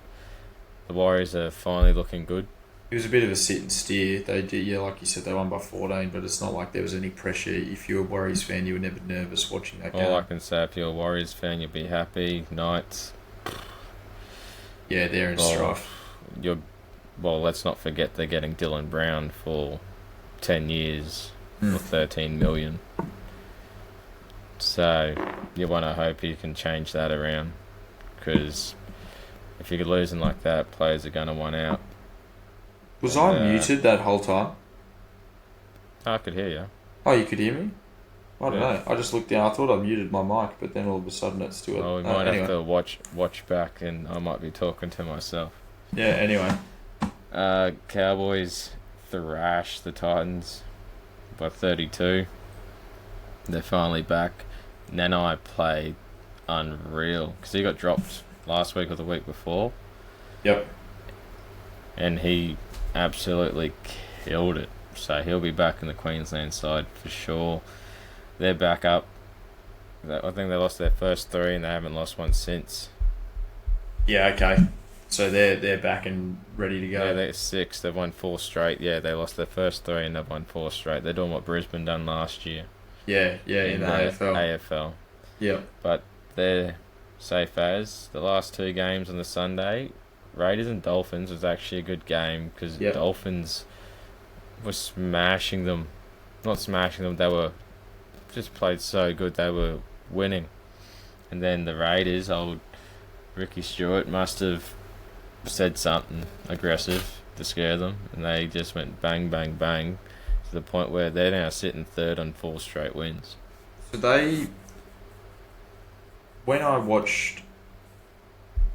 Speaker 1: the Warriors are finally looking good.
Speaker 2: It was a bit of a sit and steer. They did, yeah, like you said, they won by 14, but it's not like there was any pressure. If you're a Warriors fan, you were never nervous watching that game.
Speaker 1: All I can say, if you're a Warriors fan, you'll be happy. Knights,
Speaker 2: Yeah, they're in strife.
Speaker 1: let's not forget they're getting Dylan Brown for 10 years
Speaker 2: Mm.
Speaker 1: for 13 million. So you want to hope you can change that around, because if you're losing like that, players are going to want out.
Speaker 2: Was I muted that whole time?
Speaker 1: I could hear you.
Speaker 2: Oh, you could hear me? I don't
Speaker 1: Yeah.
Speaker 2: know. I just looked down. I thought I muted my mic, but then all of a sudden it's still...
Speaker 1: Oh, we might
Speaker 2: anyway.
Speaker 1: have to watch back, and I might be talking to myself.
Speaker 2: Yeah, anyway.
Speaker 1: Cowboys thrashed the Titans by 32. They're finally back. Nanai played unreal because he got dropped last week or the week before.
Speaker 2: Yep.
Speaker 1: And he absolutely killed it. So he'll be back in the Queensland side for sure. They're back up. I think they lost their first 3 and they haven't lost one since.
Speaker 2: Yeah, okay. So they're back and ready to go.
Speaker 1: Yeah, they're 6. They've won 4 straight. Yeah, they lost their first 3 and they've won 4 straight. They're doing what Brisbane done last year.
Speaker 2: Yeah, in the AFL.
Speaker 1: AFL.
Speaker 2: Yep.
Speaker 1: But they're safe as. The last 2 games on the Sunday, Raiders and Dolphins was actually a good game because Dolphins were smashing them. Not smashing them, they were just played so good. They were winning. And then the Raiders, old Ricky Stewart, must have said something aggressive to scare them. And they just went bang, bang, bang to the point where they're now sitting 3rd on 4 straight wins.
Speaker 2: So when I watched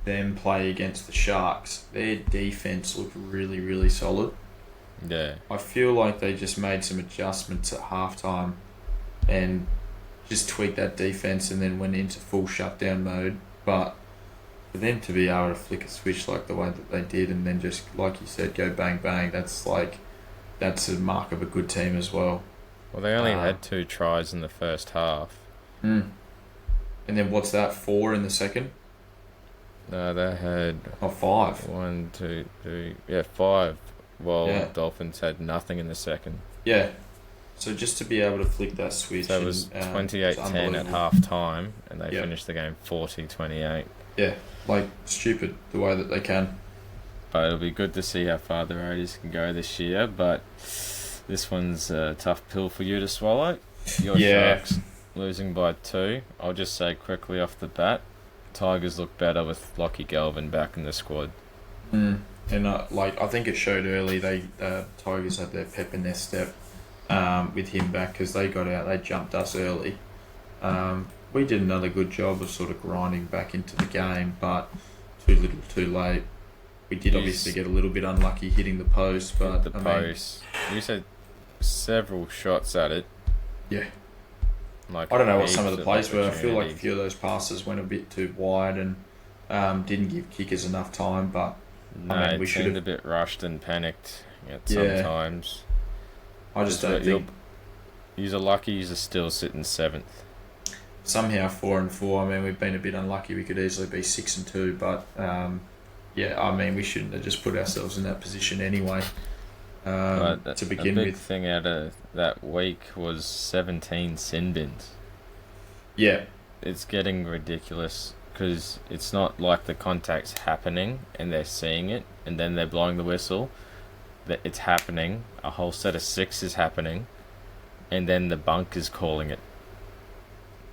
Speaker 2: them play against the Sharks, their defense looked really, really solid.
Speaker 1: Yeah.
Speaker 2: I feel like they just made some adjustments at halftime and just tweaked that defense and then went into full shutdown mode. But for them to be able to flick a switch like the way that they did and then just, like you said, go bang, bang, that's a mark of a good team as well.
Speaker 1: Well, they only had 2 tries in the first half.
Speaker 2: And then what's that, 4 in the second?
Speaker 1: No, they had...
Speaker 2: 5.
Speaker 1: 1, 2, 3... Yeah, 5. Well, Dolphins had nothing in the second.
Speaker 2: Yeah. So just to be able to flick that switch...
Speaker 1: So it was 28-10 at half-time, and they finished the game 40-28.
Speaker 2: Yeah, stupid the way that they can.
Speaker 1: But it'll be good to see how far the Raiders can go this year, but this one's a tough pill for you to swallow. Your Sharks losing by 2. I'll just say quickly off the bat, Tigers look better with Lockie Galvin back in the squad.
Speaker 2: And I think it showed early. Tigers had their pep in their step with him back because they got out. They jumped us early. We did another good job of sort of grinding back into the game, but too little, too late. We did obviously get a little bit unlucky hitting the post, but
Speaker 1: you said several shots at it.
Speaker 2: Yeah. I don't know what some of the plays were. I feel like a few of those passes went a bit too wide and didn't give kickers enough time. But
Speaker 1: we should have a bit rushed and panicked at sometimes.
Speaker 2: I just don't think
Speaker 1: you're lucky. You're still sitting 7th.
Speaker 2: Somehow 4 and 4. I mean, we've been a bit unlucky. We could easily be 6 and 2, but we shouldn't have just put ourselves in that position anyway. To begin with,
Speaker 1: a big thing out of that week was 17 sin bins.
Speaker 2: Yeah,
Speaker 1: it's getting ridiculous because it's not like the contact's happening and they're seeing it and then they're blowing the whistle. That it's happening. A whole set of 6 is happening, and then the bunk is calling it.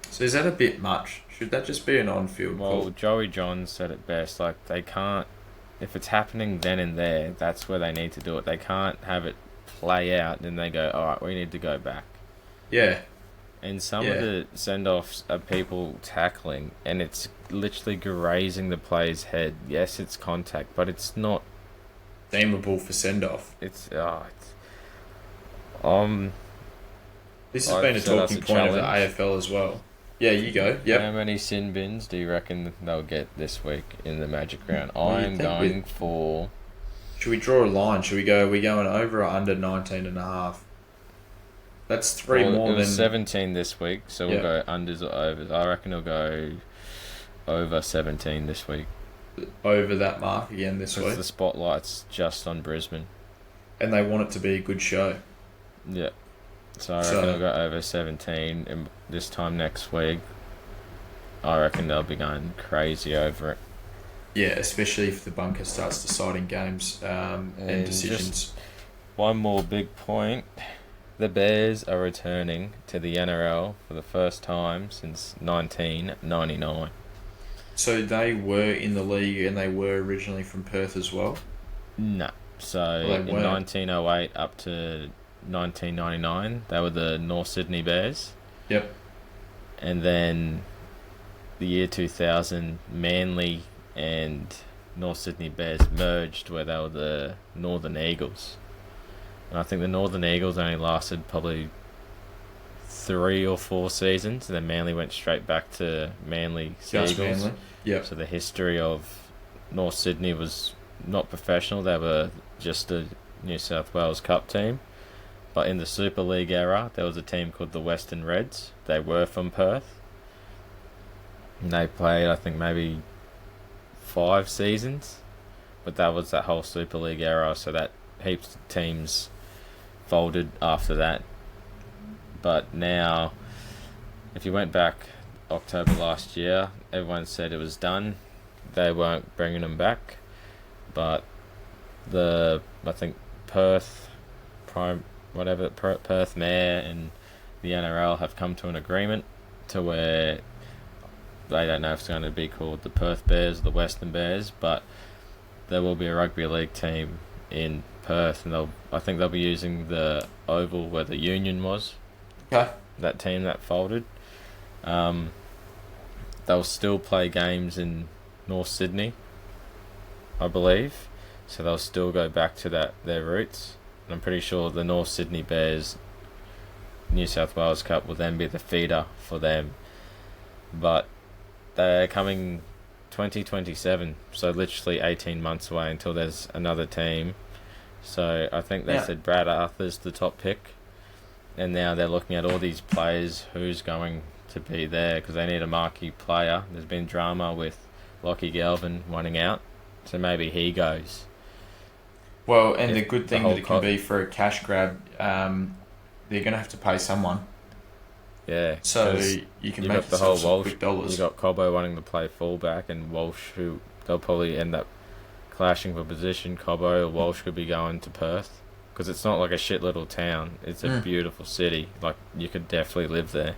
Speaker 2: So is that a bit much? Should that just be an on-field call?
Speaker 1: Well, Joey Johns said it best. Like, they can't... If it's happening then and there, that's where they need to do it. They can't have it play out and then they go, alright, we need to go back.
Speaker 2: Yeah.
Speaker 1: And some of the send-offs are people tackling, and it's literally grazing the player's head. Yes, it's contact, but it's not...
Speaker 2: Deemable for send-off.
Speaker 1: This has
Speaker 2: been a talking point of the AFL as well. Yeah, you go. Yep.
Speaker 1: How many sin bins do you reckon they'll get this week in the Magic Round? I'm going for...
Speaker 2: Should we draw a line? Are we going over or under 19.5? That's 3 more
Speaker 1: it was
Speaker 2: than...
Speaker 1: 17 this week, so we'll go unders or overs. I reckon it'll go over 17 this week.
Speaker 2: Over that mark again this week?
Speaker 1: The spotlight's just on Brisbane.
Speaker 2: And they want it to be a good show.
Speaker 1: Yeah. So I reckon it'll go over 17, and this time next week, I reckon they'll be going crazy over it.
Speaker 2: Yeah, especially if the bunker starts deciding games and decisions.
Speaker 1: Just one more big point. The Bears are returning to the NRL for the first time since 1999.
Speaker 2: So they were in the league and they were originally from Perth as well?
Speaker 1: No. So in 1908 up to 1999, they were the North Sydney Bears.
Speaker 2: Yep.
Speaker 1: And then the year 2000, Manly and North Sydney Bears merged, where they were the Northern Eagles. And I think the Northern Eagles only lasted probably 3 or 4 seasons, and then Manly went straight back to Manly
Speaker 2: Just
Speaker 1: Seagulls.
Speaker 2: Manly. Yep.
Speaker 1: So the history of North Sydney was not professional. They were just a New South Wales Cup team. But in the Super League era, there was a team called the Western Reds. They were from Perth. And they played, I think, maybe 5 seasons. But that was that whole Super League era, so that heaps of teams folded after that. But now, if you went back October last year, everyone said it was done. They weren't bringing them back. But I think Perth Perth Mayor and the NRL have come to an agreement to where they don't know if it's going to be called the Perth Bears or the Western Bears, but there will be a rugby league team in Perth, and I think they'll be using the oval where the Union was.
Speaker 2: Okay.
Speaker 1: That team that folded. They'll still play games in North Sydney, I believe, so they'll still go back to their roots. And I'm pretty sure the North Sydney Bears New South Wales Cup will then be the feeder for them. But they're coming 2027, so literally 18 months away until there's another team. So I think they said Brad Arthur's the top pick, and now they're looking at all these players who's going to be there because they need a marquee player. There's been drama with Lockie Galvin wanting out, so maybe he goes.
Speaker 2: Well, and the good thing that it can be for a cash grab, they're going to have to pay someone.
Speaker 1: Yeah.
Speaker 2: So you can make the whole Walsh, quick dollars.
Speaker 1: You got Cobbo wanting to play fullback, and Walsh, who they'll probably end up clashing for position. Cobbo or Walsh could be going to Perth because it's not like a shit little town. It's a beautiful city. Like, you could definitely live there.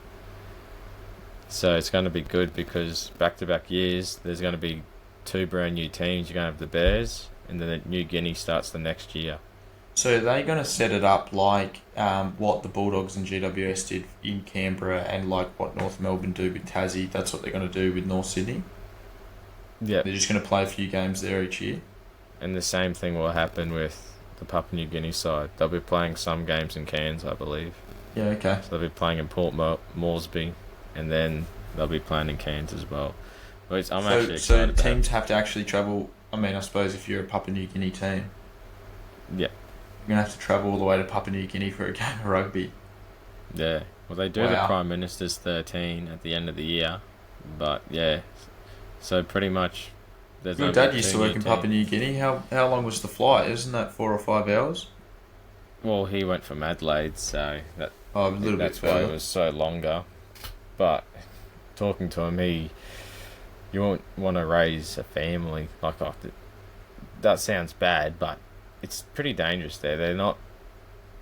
Speaker 1: So it's going to be good because back-to-back years, there's going to be 2 brand new teams. You're going to have the Bears, and then New Guinea starts the next year.
Speaker 2: So they're going to set it up like what the Bulldogs and GWS did in Canberra, and like what North Melbourne do with Tassie. That's what they're going to do with North Sydney.
Speaker 1: Yeah.
Speaker 2: They're just going to play a few games there each year.
Speaker 1: And the same thing will happen with the Papua New Guinea side. They'll be playing some games in Cairns, I believe.
Speaker 2: Yeah, okay.
Speaker 1: So they'll be playing in Port Moresby, and then they'll be playing in Cairns as well. But I'm actually excited.
Speaker 2: So teams have to actually travel. I mean, I suppose if you're a Papua New Guinea team,
Speaker 1: yeah,
Speaker 2: you're going to have to travel all the way to Papua New Guinea for a game of rugby.
Speaker 1: Yeah. Well, they do the Prime Minister's 13 at the end of the year. But, yeah. So, pretty much...
Speaker 2: Your dad used to work in Papua New Guinea. How long was the flight? Isn't that 4 or 5 hours?
Speaker 1: Well, he went from Adelaide, so...
Speaker 2: that's
Speaker 1: why it was so longer. But, talking to him, you won't want to raise a family. Like, that sounds bad, but... It's pretty dangerous there.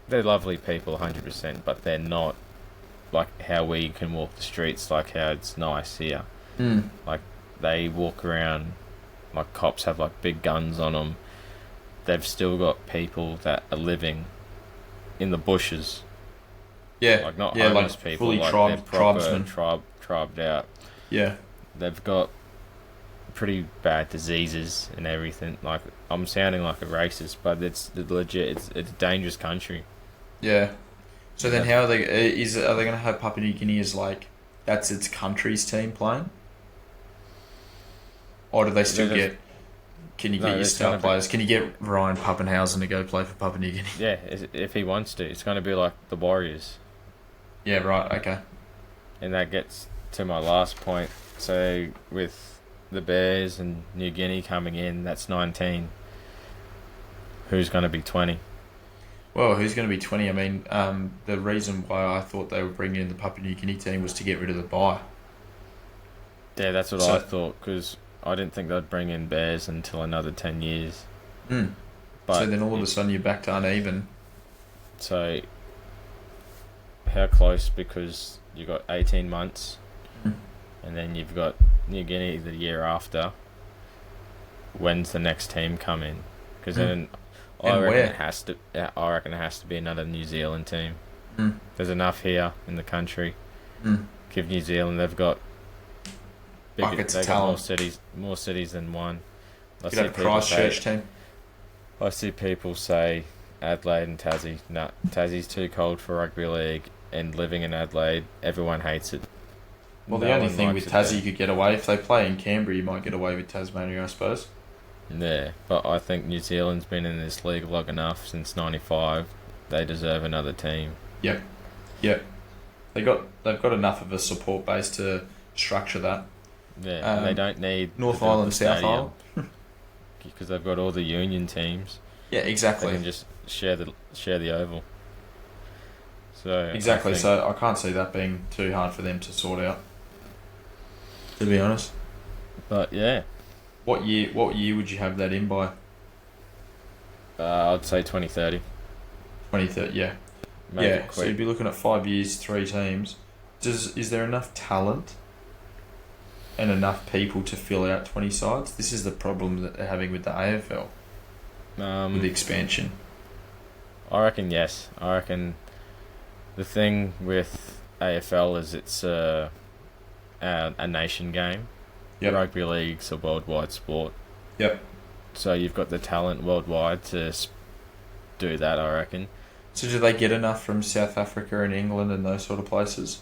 Speaker 1: They're lovely people, 100%, but they're not like how we can walk the streets, like how it's nice here. Like, they walk around, like, cops have, like, big guns on them. They've still got people that are living in the bushes.
Speaker 2: Yeah.
Speaker 1: Like, not homeless
Speaker 2: like
Speaker 1: people,
Speaker 2: fully
Speaker 1: like, they're proper
Speaker 2: tribesmen.
Speaker 1: Tribed out.
Speaker 2: Yeah.
Speaker 1: They've got pretty bad diseases and everything. Like, I'm sounding like a racist, but it's legit. It's a dangerous country.
Speaker 2: Yeah. So then, how are they? Are they going to have Papua New Guinea as like that's its country's team playing, or do they still get? Can you get your star players? Can you get Ryan Pappenhausen to go play for Papua New Guinea?
Speaker 1: Yeah, if he wants to, it's going to be like the Warriors.
Speaker 2: Yeah. Right. Okay.
Speaker 1: And that gets to my last point. So with the Bears and New Guinea coming in, that's 19. Who's going to be 20?
Speaker 2: Well, who's going to be 20? I mean, the reason why I thought they were bringing in the Papua New Guinea team was to get rid of the bye.
Speaker 1: Yeah, that's what I thought, because I didn't think they'd bring in Bears until another 10 years.
Speaker 2: But so then all of a sudden you're back to uneven.
Speaker 1: So, how close? Because you got 18 months, and then you've got New Guinea the year after. When's the next team come in? Because then I reckon it has to be another New Zealand team. There's enough here in the country. Give New Zealand, they've got more cities than one.
Speaker 2: You got a Christchurch team.
Speaker 1: I see people say Adelaide and Tassie. No, Tassie's too cold for rugby league, and living in Adelaide, everyone hates it.
Speaker 2: Well,
Speaker 1: No
Speaker 2: the only
Speaker 1: one
Speaker 2: thing
Speaker 1: likes
Speaker 2: with
Speaker 1: it
Speaker 2: Tassie
Speaker 1: there.
Speaker 2: you could get away, if they play in Canberra, you might get away with Tasmania, I suppose.
Speaker 1: Yeah, but I think New Zealand's been in this league long enough since '95. They deserve another team.
Speaker 2: Yep. Yep. They've got enough of a support base to structure that.
Speaker 1: Yeah, and they don't need
Speaker 2: North
Speaker 1: to build
Speaker 2: Island,
Speaker 1: the
Speaker 2: South
Speaker 1: stadium
Speaker 2: Island.
Speaker 1: because they've got all the union teams.
Speaker 2: Yeah,
Speaker 1: They
Speaker 2: exactly.
Speaker 1: can just share the oval. So
Speaker 2: Exactly.
Speaker 1: I think,
Speaker 2: So I can't see that being too hard for them to sort out. To be honest.
Speaker 1: but yeah,
Speaker 2: What year would you have that in by?
Speaker 1: I'd say 2030.
Speaker 2: 2030, yeah.
Speaker 1: Make
Speaker 2: Yeah,
Speaker 1: it
Speaker 2: so you'd
Speaker 1: quick.
Speaker 2: be looking at 5 years, 3 teams. Is there enough talent and enough people to fill out 20 sides? This is the problem that they're having with the AFL, with the expansion.
Speaker 1: I reckon yes. I reckon the thing with AFL is it's a nation game.
Speaker 2: Yep.
Speaker 1: Rugby league's a worldwide sport.
Speaker 2: Yep.
Speaker 1: So you've got the talent worldwide to do that, I reckon.
Speaker 2: So do they get enough from South Africa and England and those sort of places?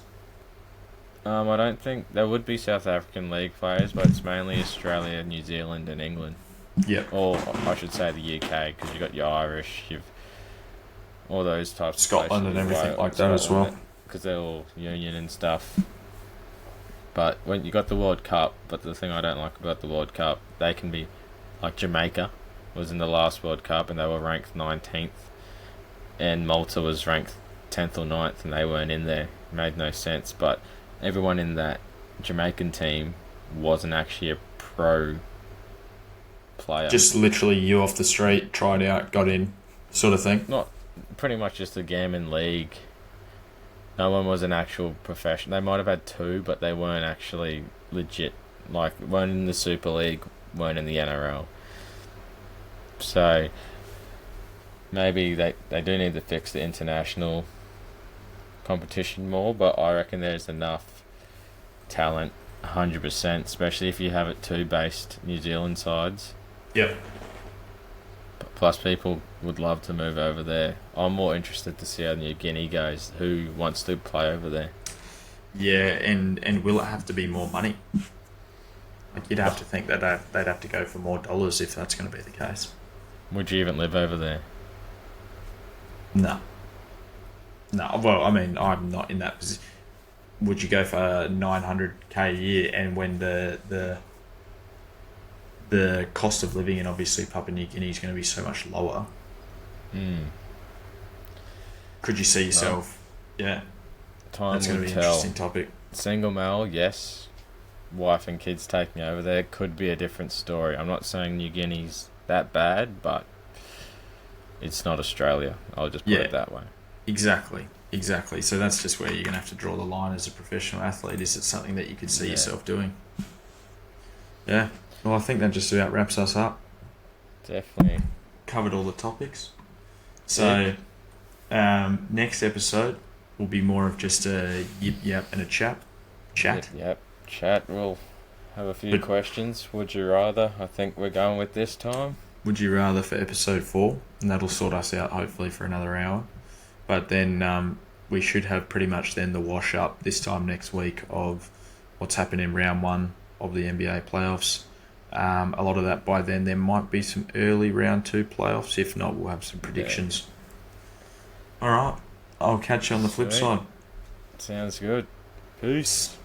Speaker 1: I don't think there would be South African league players, but it's mainly Australia, New Zealand, and England.
Speaker 2: Yep.
Speaker 1: Or I should say the UK, because you've got your Irish, you've all those types of
Speaker 2: Scotland and everything like that as well.
Speaker 1: because they're all union and stuff. But when you got the World Cup, but the thing I don't like about the World Cup, they can be like Jamaica was in the last World Cup and they were ranked 19th, and Malta was ranked 10th or 9th and they weren't in there. It made no sense, but everyone in that Jamaican team wasn't actually a pro player.
Speaker 2: Just literally you off the street, tried out, got in, sort of thing.
Speaker 1: Not pretty much just a gammon league. No one was an actual professional. They might have had two, but they weren't actually legit. Like, weren't in the Super League, weren't in the NRL. So, maybe they do need to fix the international competition more, but I reckon there's enough talent, 100%, especially if you have it two-based New Zealand sides.
Speaker 2: Yep.
Speaker 1: Plus, people would love to move over there. I'm more interested to see how New Guinea goes. Who wants to play over there?
Speaker 2: Yeah, and will it have to be more money? Like you'd have to think that they'd have to go for more dollars if that's going to be the case.
Speaker 1: Would you even live over there?
Speaker 2: No. No. Well, I mean, I'm not in that position. Would you go for 900k a year, and when the cost of living in obviously Papua New Guinea is going to be so much lower? Could you see yourself? Yeah.
Speaker 1: Time
Speaker 2: That's going to
Speaker 1: will
Speaker 2: be an
Speaker 1: tell.
Speaker 2: interesting topic.
Speaker 1: Single male, yes. Wife and kids taking over there could be a different story. I'm not saying New Guinea's that bad, but it's not Australia. I'll just put it that way.
Speaker 2: Exactly. So that's just where you're going to have to draw the line as a professional athlete. Is it something that you could see yourself doing? Yeah. Well, I think that just about wraps us up.
Speaker 1: Definitely.
Speaker 2: Covered all the topics. So, next episode will be more of just a yip yap and a chat.
Speaker 1: Yep. Chat. We'll have a few questions. Would you rather? I think we're going with this time.
Speaker 2: Would you rather for episode 4, and that'll sort us out hopefully for another hour. But then we should have pretty much then the wash up this time next week of what's happened in round 1 of the NBA playoffs. A lot of that by then. There might be some early round 2 playoffs. If not, we'll have some predictions. All right. I'll catch you on the flip
Speaker 1: Sweet.
Speaker 2: side.
Speaker 1: Sounds good. Peace.